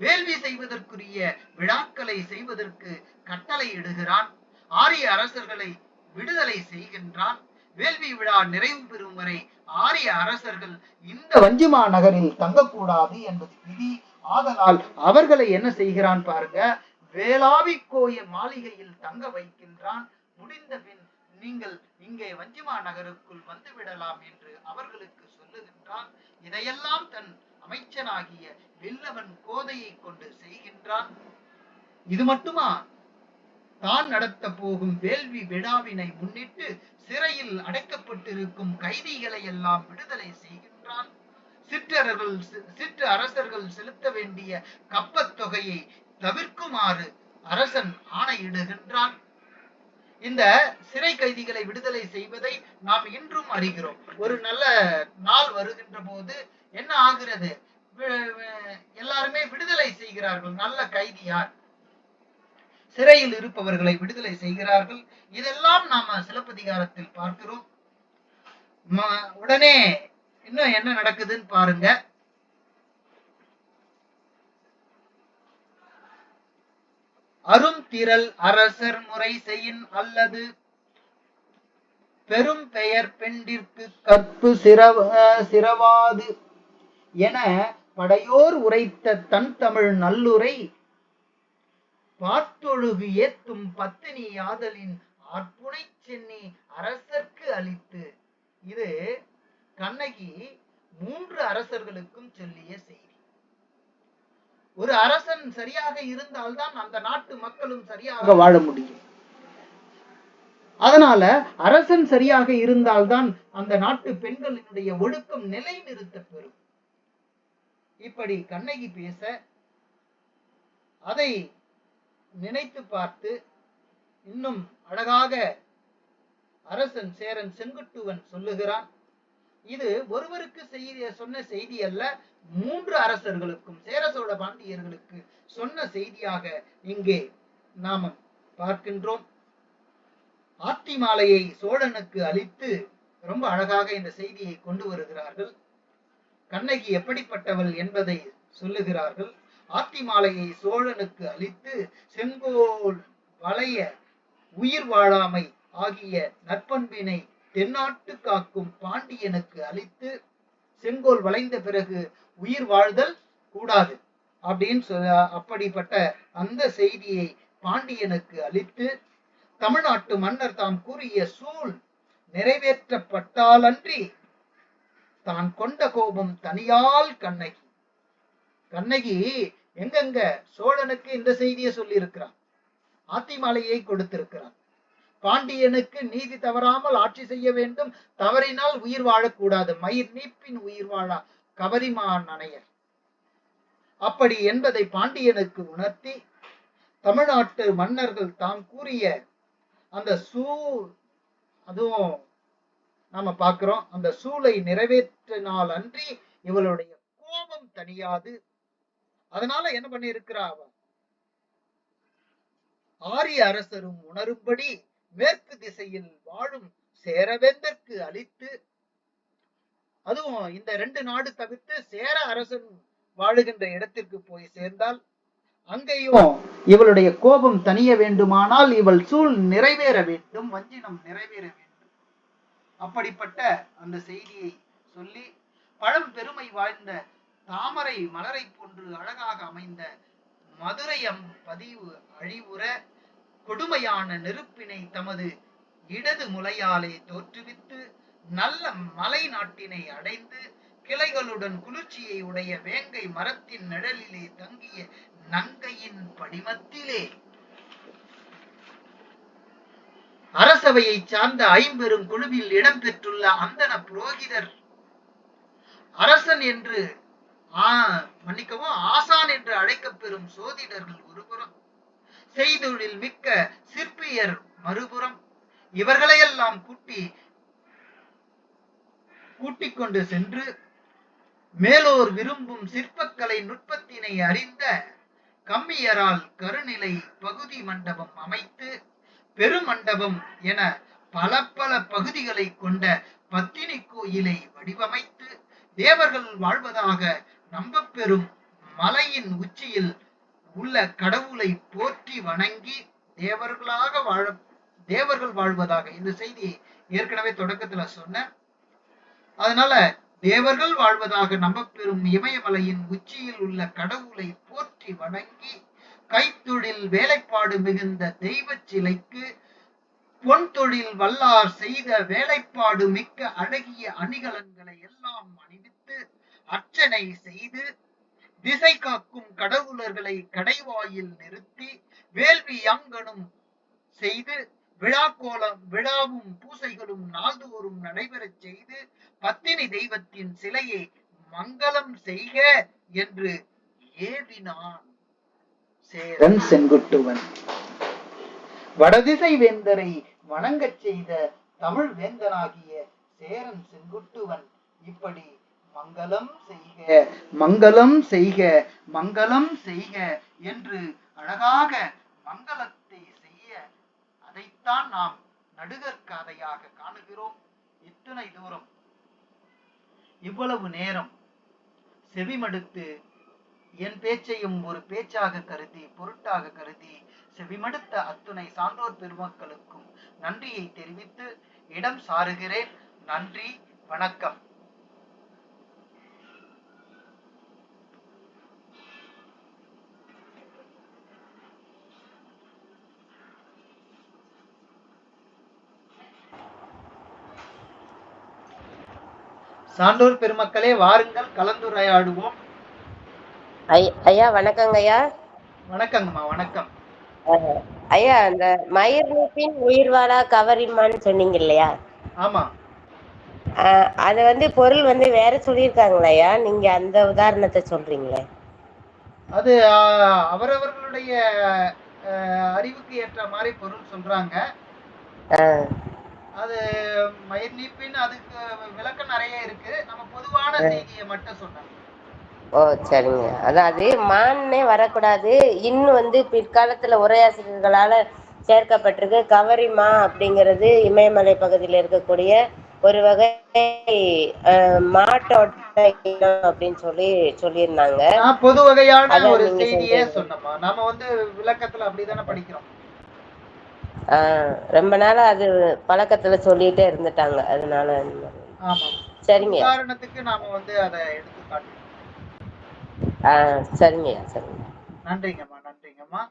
[SPEAKER 1] வேள்வி செய்வதற்குரிய விழாக்களை செய்வதற்கு கட்டளை இடுகிறான். ஆரிய அரசர்களை விடுதலை செய்கின்றான். வேள்வி விழா நிறைவு பெறும் வரை ஆரிய அரசர்கள் இந்த வஞ்சிமா நகரில் தங்கக்கூடாது என்பது விதி. ஆதலால் அவர்களை என்ன செய்கிறான் பாருங்க, வேளாவி கோயில் மாளிகையில் தங்க வைக்கின்றான். முடிந்த பின் நீங்கள் இங்கே வஞ்சிமா நகருக்குள் வந்து விடலாம் என்று அவர்களுக்கு சொல்லுகின்றான். இதையெல்லாம் தன் அமைச்சனாகிய வில்லவன் கோதையை கொண்டு செய்கின்றான். இது மட்டுமா? தான் நடத்த போகும் வேள்வி விழாவினை முன்னிட்டு சிறையில் அடைக்கப்பட்டிருக்கும் கைதிகளை எல்லாம் விடுதலை செய்கின்றான். சிற்று அரசர்கள் செலுத்த வேண்டிய கப்பத் தொகையை தவிர்க்குமாறு அரசன் ஆணையிடுகின்றான். இந்த சிறை கைதிகளை விடுதலை செய்வதை நாம் இன்றும் அறிகிறோம். ஒரு நல்ல நாள் வருகின்ற போது என்ன ஆகிறது? எல்லாருமே விடுதலை செய்கிறார்கள். நல்ல கைதியார், சிறையில் இருப்பவர்களை விடுதலை செய்கிறார்கள். இதெல்லாம் நாம சிலப்பதிகாரத்தில் பார்க்கிறோம். உடனே இன்னும் என்ன நடக்குதுன்னு பாருங்க. அருந்திரள் அரசர் முறை செய்யின் அல்லது பெரும் பெயர் பெண்டிற்கு கற்பு சிறவாது என படையோர் உரைத்த தன் தமிழ் நல்லுரை பார்த்தொழுகு ஏத்தும் பத்தினி யாதலின் அற்புனை சென்னி அரசர்க்கு அளித்து. இது கண்ணகி 3 அரசர்களுக்கும் சொல்லிய செய்தி. ஒரு அரசன் சரியாக இருந்தால்தான் அந்த நாட்டு மக்களும் சரியாக வாழ முடியும். அதனால அரசன் சரியாக இருந்தால்தான் அந்த நாட்டு பெண்களினுடைய ஒழுக்கம் நிலை நிறுத்த பெறும். இப்படி கண்ணகி பேச அதை நினைத்து பார்த்து இன்னும் அழகாக அரசன் சேரன் செங்குட்டுவன் சொல்லுகிறான். இது ஒருவருக்கு சொன்ன செய்தி அல்ல, 3 அரசர்களுக்கும், சேர சோழ பாண்டியர்களுக்கு சொன்ன செய்தியாக இங்கே நாம் பார்க்கின்றோம். ஆத்தி மாலையை சோழனுக்கு அளித்து ரொம்ப அழகாக இந்த செய்தியை கொண்டு வருகிறார்கள். கண்ணகி எப்படிப்பட்டவள் என்பதை சொல்லுகிறார்கள். ஆத்தி மாலையை சோழனுக்கு அளித்து செங்கோல் வளைய உயிர் வாழாமை ஆகிய நற்பண்பினை தென்னாட்டு காக்கும் பாண்டியனுக்கு அளித்து, செங்கோல் வளைந்த பிறகு உயிர் வாழ்தல் கூடாது அப்படின்னு அப்படிப்பட்ட அந்த செய்தியை பாண்டியனுக்கு அளித்து, தமிழ்நாட்டு மன்னர் தாம் கூறிய சூழ் நிறைவேற்றப்பட்டாலன்றி தான் கொண்ட கோபம் தனியால் கண்ணகி. கண்ணகி எங்கெங்க சோழனுக்கு இந்த செய்தியை சொல்லி இருக்கிறான், ஆத்திமாலையை கொடுத்திருக்கிறான். பாண்டியனுக்கு நீதி தவறாமல் ஆட்சி செய்ய வேண்டும், தவறினால் உயிர் வாழக்கூடாது, மயிர் நீப்பின் உயிர் வாழா கவரிமான் அணையர் அப்படி என்பதை பாண்டியனுக்கு உணர்த்தி, தமிழ்நாட்டு மன்னர்கள் தாம் கூறிய அந்த சூழ், அதுவும் நாம பார்க்கிறோம், அந்த சூளை நிறைவேற்றினால் அன்றி இவளுடைய கோபம் தனியாது. அதனால என்ன பண்ணி இருக்கிறா, ஆரிய அரசரும் உணரும்படி மேற்கு திசையில் வாழும் சேரவேந்தற்கு அளித்து, அதுவும் இந்த 2 நாடு தவிர்த்து சேர அரசன் வாழுகின்ற இடத்திற்கு போய் சேர்ந்தால் அங்கேயும் இவளுடைய கோபம் தனிய வேண்டுமானால் இவள் சூழ் நிறைவேற வேண்டும், வஞ்சினம் நிறைவேற வேண்டும். அப்படிப்பட்ட அந்த செய்தியை சொல்லி, பழம் பெருமை வாழ்ந்த தாமரை மலரை போன்று அழகாக அமைந்த மதுரையம் பதிவு அழிவுற கொடுமையான நெருப்பினை தமது இடது முலையாலே தோற்றுவித்து நல்ல மலை நாட்டினை அடைந்து கிளைகளுடன் குளிர்ச்சியை உடைய வேங்கை மரத்தின் நிழலிலே தங்கிய நங்கையின் படிமத்திலே அரசவையை சார்ந்த 50 குழுவில் இடம்பெற்றுள்ள அந்தன புரோகிதர் அரசன் என்று மன்னிக்கவும் ஆசான் என்று அழைக்கப்பெறும் சோதிடர்கள் ஒருபுறம், செய்தொழில் மிக்க சிற்பியர் மறுபுறம், இவர்களையெல்லாம் கூட்டிக் கொண்டு சென்று மேலோர் விரும்பும் சிற்பக்கலை நுட்பத்தினை அறிந்த கம்மியரால் கருநிலை பகுதி மண்டபம் அமைத்து, பெருமண்டபம் என பல பல பகுதிகளை கொண்ட பத்தினி கோயிலை வடிவமைத்து, தேவர்கள் வாழ்வதாக நம்பப்பெறும் மலையின் உச்சியில் உள்ள கடவுளை போற்றி வணங்கி தேவர்கள் வாழ்வதாக, இந்த செய்தி ஏற்கனவே தொடக்கத்துல சொன்ன, அதனால தேவர்கள் வாழ்வதாக நம்பப்பெறும் இமயமலையின் உச்சியில் உள்ள கடவுளை போற்றி வணங்கி, கைத்தொழில் வேலைப்பாடு மிகுந்த தெய்வ சிலைக்கு பொன் தொழில் வல்லார் செய்த வேலைப்பாடு மிக்க அழகிய அணிகலன்களை எல்லாம் அணிவித்து அர்ச்சனை செய்து, திசை காக்கும் கடவுளர்களை கடைவாயில் நிறுத்தி வேள்வி அங்கனும் செய்து, விழாவும் பூசைகளும் நாள்தோறும் நடைபெறச் செய்து, பத்தினி தெய்வத்தின் சிலையை மங்களம் செய்க என்று ஏவினான் சேரன் செங்குட்டுவன். வடதிசை வேந்தரை வணங்கச் செய்த தமிழ் வேந்தனாகிய சேரன் செங்குட்டுவன் இப்படி மங்களம் செய்க மங்களம் செய்க மங்களம் செய்க என்று அழகாக மங்களத்தை செய்ய அதைத்தான் நாம் நடுகற்காதையாக காணுகிறோம். இத்தனை தூரம் இவ்வளவு நேரம் செவிமடுத்து என் பேச்சையும் ஒரு பேச்சாக கருதி பொருட்டாக கருதி செவிமடுத்த அத்துணை சான்றோர் பெருமக்களுக்கும் நன்றியை தெரிவித்து இடம் சாருகிறேன். நன்றி, வணக்கம். சான்றோர் பெருமக்களே, வாருங்கள், கலந்துரையாடுவோம்.
[SPEAKER 3] ஐயா வணக்கங்க ஐயா.
[SPEAKER 1] வணக்கங்கம்மா, வணக்கம்.
[SPEAKER 3] ஐயா, அந்த மயிர் நீப்பின் உயிர்வாழா கவரிமான்னு சொன்னீங்க இல்லையா?
[SPEAKER 1] ஆமா.
[SPEAKER 3] அது வந்து பொருள் வந்து வேற சொல்லியிருக்காங்களா ஐயா? நீங்க அந்த உதாரணத்தை சொல்றீங்களே?
[SPEAKER 1] அது அவரவர்களுடைய அறிவுக்கு ஏற்ற மாதிரி பொருள் சொல்றாங்க. அது மயிர் நீப்பின் அதுக்கு விளக்கம் நிறைய இருக்கு. நம்ம பொதுவான செய்தியை மட்டும் சொன்னோம்.
[SPEAKER 3] ஓ சரிங்க. அதாவது மான்னே வரக்கூடாது. இன்னும் வந்து பிற்காலத்துல உரையாசிரியர்களால சேர்க்கப்பட்டிருக்கு. கவரிமா அப்படிங்கிறது இமயமலை பகுதியில் இருக்கக்கூடிய ஒரு வகை மாட்டோட இனம் அப்படின்னு சொல்லியிருந்தாங்க.
[SPEAKER 1] பொது வகையான ஒரு செய்தியே சொன்னோமா. நாம வந்து விளக்கத்துல அப்படிதானே படிக்கிறோம்.
[SPEAKER 3] ரொம்ப நாளா அது பழக்கத்துல சொல்லிட்டே இருந்துட்டாங்க, அதனால. சரிங்க.
[SPEAKER 1] உதாரணத்துக்கு நாம வந்து அதை எடுத்து காட்டுறோம்.
[SPEAKER 3] சரிங்க சரிங்க.
[SPEAKER 1] நன்றிங்கம்மா, நன்றிங்கம்மா.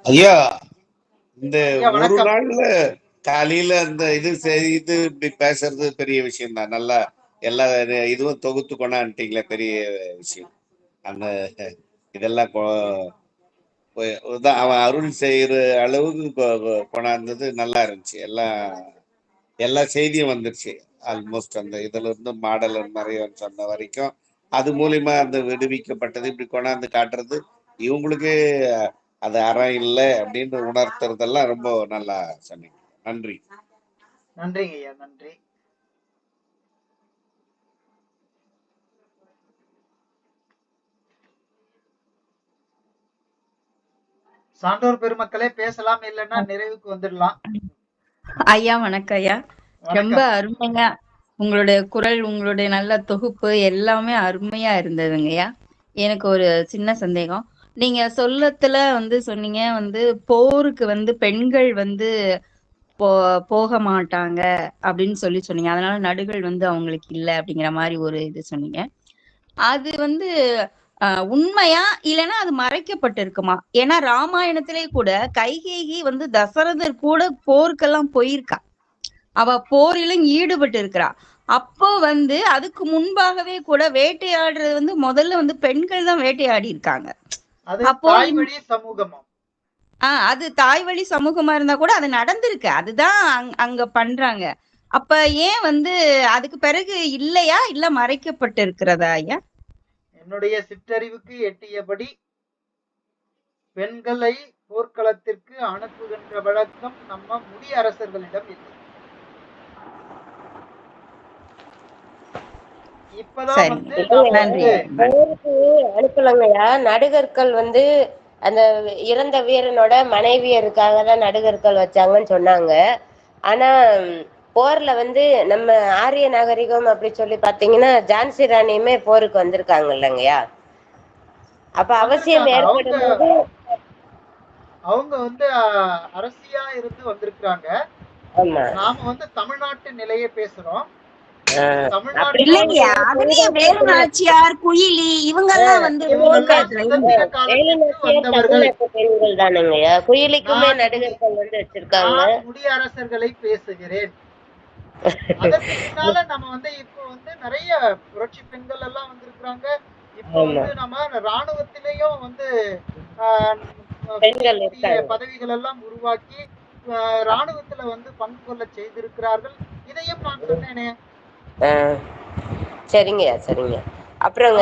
[SPEAKER 2] ஐயா, இந்த ஒரு நாள்ல காலையில அந்த இது இப்படி பேசுறது பெரிய விஷயம் தான். நல்லா எல்லா இதுவும் தொகுத்து கொண்டான்ட்டீங்களே, பெரிய விஷயம். அந்த இதெல்லாம் அவன் அருள் செய்யற அளவுக்கு கொண்டாந்தது நல்லா இருந்துச்சு. எல்லா செய்தியும் வந்துருச்சு ஆல்மோஸ்ட். அந்த இதுல இருந்து மாடல் நிறைய சொன்ன வரைக்கும் அது மூலியமா அந்த விடுவிக்கப்பட்டது இப்படி கொண்டாந்து காட்டுறது, இவங்களுக்கே அது அறம் இல்லை அப்படின்னு உணர்த்துறதெல்லாம் ரொம்ப நல்லா சொன்னீங்க. நன்றி.
[SPEAKER 1] நன்றிங்க ஐயா, நன்றி. சான்றோர் பெருமக்களே, பேசலாம், இல்லைன்னா நிறைவுக்கு வந்துடலாம்.
[SPEAKER 4] ஐயா வணக்கம் ஐயா. ரொம்ப அருமையா உங்களுடைய குரல், உங்களுடைய நல்ல தொகுப்பு எல்லாமே அருமையா இருந்ததுங்கய்யா. எனக்கு ஒரு சின்ன சந்தேகம். நீங்க சொல்லத்துல வந்து சொன்னீங்க வந்து போருக்கு வந்து பெண்கள் வந்து போக மாட்டாங்க அப்படின்னு சொன்னீங்க. அதனால நடுகள் வந்து அவங்களுக்கு இல்ல அப்படிங்கிற மாதிரி ஒரு இது சொன்னீங்க. அது வந்து உண்மையா இல்லைன்னா அது மறைக்கப்பட்டிருக்குமா? ஏன்னா ராமாயணத்திலே கூட கைகேயி வந்து தசரதர் கூட போருக்கெல்லாம் போயிருக்கா. அவ போரிலும் ஈடுபட்டு இருக்கிறா. அப்போ வந்து அதுக்கு முன்பாகவே கூட வேட்டையாடுறது வந்து முதல்ல வந்து பெண்கள் தான் வேட்டையாடி இருக்காங்க.
[SPEAKER 1] அப்போ
[SPEAKER 4] அது தாய் வழி சமூகமா இருந்தா கூட அது நடந்திருக்கு. அதுதான் அங்க பண்றாங்க. அப்ப ஏன் வந்து அதுக்கு பிறகு இல்லையா, இல்ல மறைக்கப்பட்டு இருக்கிறதா ஐயா?
[SPEAKER 1] என்னுடைய சிற்றறிவுக்கு எட்டியபடி பெண்களை போர்க்களத்திற்கு அனுப்புகின்ற வழக்கம் நம்ம முடியரசர்களிடம் இல்லை.
[SPEAKER 3] அனுப்பலங்கய்யா. நடுகர்கள் வந்து அந்த இறந்த வீரனோட மனைவியருக்காக தான் நடுகர்கள் வச்சாங்கன்னு சொன்னாங்க. ஆனா போர்ல வந்து நம்ம ஆரிய நாகரிகம் அப்படி சொல்லி பாத்தீங்கன்னா ஜான்சி ராணியுமே போருக்கு வந்திருக்காங்க இல்லைங்கய்யா. அப்ப அவசியம் ஏற்படும் போது
[SPEAKER 1] அவங்க வந்து அரசியா இருந்து வந்திருக்காங்க. நாம வந்து தமிழ்நாட்டு நிலையை பேசுறோம்.
[SPEAKER 4] வேலுநாச்சியார், குயிலி இவங்க எல்லாம் வந்து
[SPEAKER 3] பெண்கள் தானுங்கய்யா. குயிலிக்குமே நடுகர்கள் வந்து வச்சிருக்காங்க.
[SPEAKER 1] முடியரசர்களை பேசுகிறேன். அதற்கு பின்னால நம்ம வந்து இப்போ வந்து நிறைய புரட்சி பெண்கள் எல்லாம் வந்திருக்காங்க. இப்போ வந்து நம்ம ராணுவத்திலேயும் வந்து பதவிகள் எல்லாம் உருவாக்கி ராணுவத்துல வந்து பங்கு கொள்ள செய்திருக்கிறார்கள். இதையும் நான் சொன்னேனே.
[SPEAKER 3] சரிங்கய்யா சரிங்க. அப்புறம்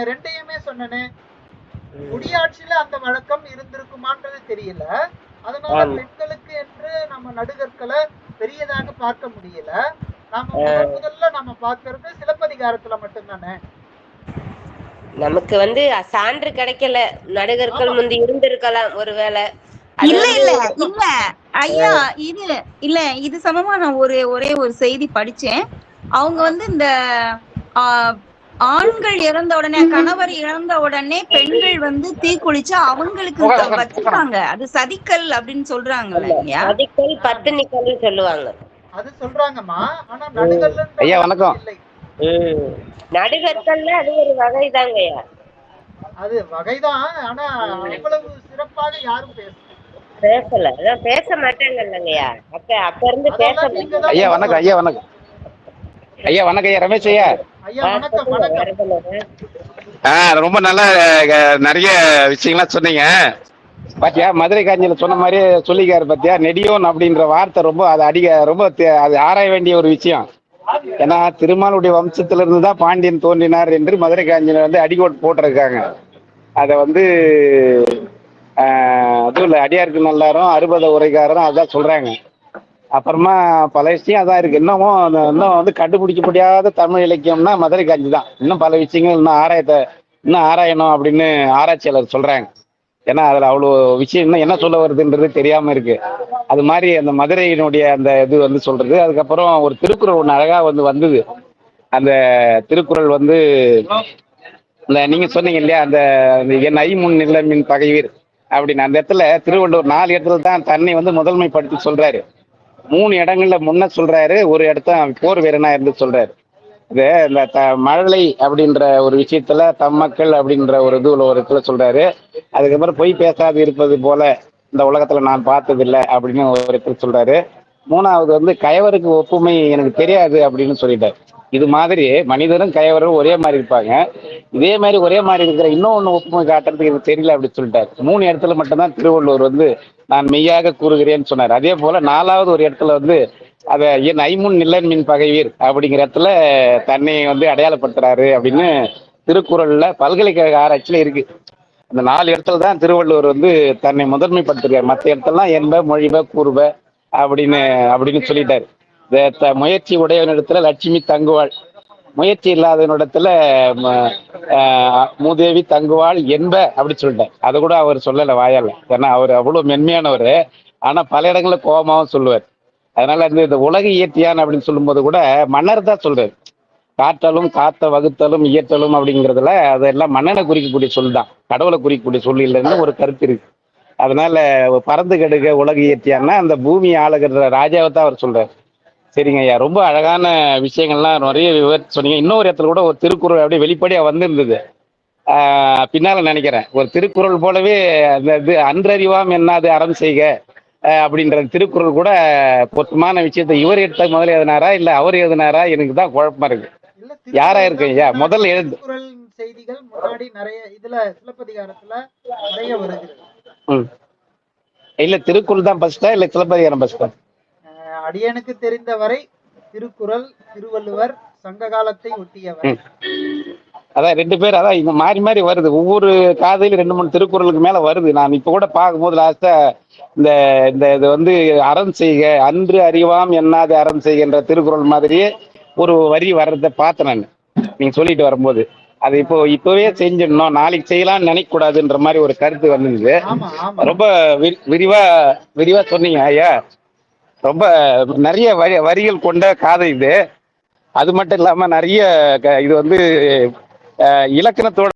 [SPEAKER 3] ரெண்டையுமே
[SPEAKER 1] சொன்னேனே. முடியாட்சியில அந்த வழக்கம் இருந்திருக்குமான்றது தெரியல. அதனால
[SPEAKER 3] ஆமா.
[SPEAKER 1] பெண்களுக்கு என்று நம்ம நடுகற்களை பெரியதாக பார்க்க முடியல. நாம
[SPEAKER 3] ஆ.
[SPEAKER 1] முதல்ல நம்ம பார்க்கறது சிலப்பதிகாரத்துல மட்டும்தானே.
[SPEAKER 3] நமக்கு வந்து சான்று கிடைக்கல. நடுகற்கள்
[SPEAKER 1] ஆமா.
[SPEAKER 3] முந்தி இருந்திருக்கலாம் ஒருவேளை. அது
[SPEAKER 4] இல்ல
[SPEAKER 3] வந்து
[SPEAKER 4] இல்ல இல்ல ஐயா, இது இல்ல இது சமமா நான் ஒரே ஒரு செய்தி படிச்சேன். அவங்க வந்து இந்த ஆ, ஆண்கள் இறந்த உடனே, கணவர் இறந்த உடனே பெண்கள் வந்து தீக்குளிச்சு அவங்களுக்கு வச்சிருக்காங்க. அது சதிக்கல் அப்படின்னு சொல்றாங்கல்ல ஐயா.
[SPEAKER 3] சதிக்கல் பத்தினிக்கல் சொல்லுவாங்க.
[SPEAKER 1] அது சொல்றாங்கம்மா. ஆனா நடுகல்ன்ற
[SPEAKER 5] ஐயா,
[SPEAKER 1] வழக்கம்
[SPEAKER 5] வணக்கம்.
[SPEAKER 1] இல்லை.
[SPEAKER 3] நடுகற்கள்ல அது ஒரு வகைதாங்கய்யா.
[SPEAKER 1] அது வகைதான். ஆனா அவ்வளவு சிறப்பாக யாரும்
[SPEAKER 3] பேசல, அதான் பேச மாட்டாங்கல்லங்கய்யா. அப்ப இருந்து பேச
[SPEAKER 1] அதெல்லாம் நீங்க தான்
[SPEAKER 5] ஐயா வணக்கம். ஐயா வணக்கம். ஐயா வணக்கம். ஐயா ரமேஷ் ஐயா.
[SPEAKER 1] ஐயா வணக்கம் வணக்கம்.
[SPEAKER 5] ரொம்ப நல்ல நிறைய விஷயங்கள்லாம் சொன்னீங்க. பாத்தியா, மதுரை காஞ்சியில சொன்ன மாதிரி சொல்லிக்காரு பாத்தியா, நெடியோன் அப்படின்ற வார்த்தை ரொம்ப அது அது ஆராய வேண்டிய ஒரு விஷயம். ஏன்னா திருமாலுடைய வம்சத்துல இருந்து தான் பாண்டியன் தோன்றினார் என்று மதுரை காஞ்சியில வந்து அடிகோட் போட்டிருக்காங்க. அதை வந்து அதுவும் இல்லை, அடியாருக்கு நல்லாரும் அறுபத உரைக்காரரும் அதான் சொல்றாங்க. அப்புறமா பல விஷயம் அதான் இருக்கு. இன்னும் வந்து கண்டுபிடிக்க முடியாத தமிழ் இலக்கியம்னா மதுரை காஞ்சி தான். இன்னும் பல விஷயங்கள் இன்னும் ஆராயணும் அப்படின்னு ஆராய்ச்சியாளர் சொல்றாங்க. ஏன்னா அதுல அவ்வளோ விஷயம் இன்னும் என்ன சொல்ல வருதுன்றது தெரியாம இருக்கு. அது மாதிரி அந்த மதுரையினுடைய அந்த இது வந்து சொல்றது. அதுக்கப்புறம் ஒரு திருக்குறள் ஒன்று அழகா வந்தது. அந்த திருக்குறள் வந்து இந்த நீங்க சொன்னீங்க இல்லையா, அந்த என் ஐமுன் நிலமின் பகைவீர் அப்படின்னு. அந்த இடத்துல திருவள்ளுவர் 4 இடத்துல தான் தன்னை வந்து முதன்மைப்படுத்தி சொல்றாரு. 3 இடங்கள்ல முன்ன சொல்றாரு, ஒரு இடத்த போர் வீரனா இருந்து சொல்றாரு. இது இந்த மழலை அப்படின்ற ஒரு விஷயத்துல தம்மக்கள் அப்படின்ற ஒரு இதுல ஒரு இடத்துல சொல்றாரு. அதுக்கப்புறம் பொய் பேசாது இருப்பது போல இந்த உலகத்துல நான் பார்த்ததில்லை அப்படின்னு ஒரு இடத்துல சொல்றாரு. 3வது வந்து கயவருக்கு ஒப்புமை எனக்கு தெரியாது அப்படின்னு சொல்லிட்டாரு. இது மாதிரி மனிதரும் கயவரும் ஒரே மாதிரி இருப்பாங்க. இதே மாதிரி ஒரே மாதிரி இருக்கிற இன்னொன்னு ஒப்புமை காட்டுறதுக்கு எனக்கு தெரியல அப்படின்னு சொல்லிட்டாரு. 3 இடத்துல மட்டும்தான் திருவள்ளுவர் வந்து நான் மெய்யாக கூறுகிறேன்னு சொன்னார். அதே போல 4வது ஒரு இடத்துல வந்து அதை என் ஐமுன் நில்லன் மின் பகைவீர் அப்படிங்கிற இடத்துல தன்னை வந்து அடையாளப்படுத்துறாரு அப்படின்னு திருக்குறள்ல பல்கலைக்கழக ஆராய்ச்சியில இருக்கு. அந்த 4 இடத்துல தான் திருவள்ளுவர் வந்து தன்னை முதன்மைப்படுத்துறாரு. மற்ற இடத்துலலாம் என்ப மொழிப கூறுப அப்படின்னு சொல்லிட்டாரு. முயற்சி உடையவனிடத்துல லட்சுமி தங்குவாள், முயற்சி இல்லாதவனிடத்துல மூதேவி தங்குவாள் என்ப அப்படி சொல்லிட்டார். அதை கூட அவர் சொல்லலை வாயால. ஏன்னா அவர் அவ்வளவு மென்மையானவர். ஆனா பல இடங்களில் கோபமாவும் சொல்லுவார். அதனால இந்த உலக இயற்றியான் அப்படின்னு சொல்லும்போது கூட மன்னர் தான் சொல்றாரு. காற்றலும் காத்த வகுத்தலும் இயற்றலும் அப்படிங்கிறதுல அதெல்லாம் மன்னனை குறிக்கக்கூடிய சொல் தான், கடவுளை குறிக்கக்கூடிய சொல் இல்லைன்னு ஒரு கருத்து இருக்கு. அதனால பறந்து கெடுக உலக இயற்றியான்னா அந்த பூமி ஆளுகிற ராஜாவை தான் அவர் சொல்றாரு. சரிங்க ஐயா, ரொம்ப அழகான விஷயங்கள்லாம் நிறைய விவரித்து சொன்னீங்க. இன்னொரு இடத்துல கூட ஒரு திருக்குறள் அப்படியே வெளிப்படையா வந்திருந்தது. பின்னால நினைக்கிறேன் ஒரு திருக்குறள் போலவே அந்த இது அன்றறிவாம் என்னாது அறம் செய்க அப்படின்ற திருக்குறள் கூட பொருத்தமான விஷயத்தை இவர் எடுத்த முதல்ல எழுதினாரா இல்ல அவர் எழுதினாரா, எனக்கு தான் குழப்பமா இருக்கு. யாரா இருக்கு ஐயா முதல்ல எழுது
[SPEAKER 1] செய்திகள் முன்னாடி நிறைய இதுல சிலப்பதிகாரத்துல நிறைய வருகிறது.
[SPEAKER 5] இல்ல திருக்குறள் தான் ஃபர்ஸ்டா இல்ல சிலப்பதிகாரம் ஃபர்ஸ்டா?
[SPEAKER 1] அடியனுக்கு தெரிந்தவரை திருக்குறள், திருவள்ளுவர், சங்க காலத்தை ஒட்டியவர்.
[SPEAKER 5] அதான் 2 பேர், அதான் இங்க மாறி மாறி வருது. ஒவ்வொரு காதையிலும் 2-3 திருக்குறளுக்கு மேல வருது. நான் இப்ப கூட பார்க்கும்போது லாஸ்டா இந்த இது வந்து அறம் செய்க அன்று அறிவாம் என்னாது அறம் செய்கின்ற திருக்குறள் மாதிரியே ஒரு வரி வர்றதை பார்த்தேன் நான் நீங்க சொல்லிட்டு வரும்போது. அது இப்பவே செஞ்சிடணும், நாளைக்கு செய்யலாம்னு நினைக்க கூடாதுன்ற மாதிரி ஒரு கருத்து வந்தது. ரொம்ப விரிவா சொன்னீங்க ஐயா. ரொம்ப நிறைய வரிகள் கொண்ட காதை இது. அது மட்டும் இல்லாம நிறைய இது வந்து இலக்கணத்தோட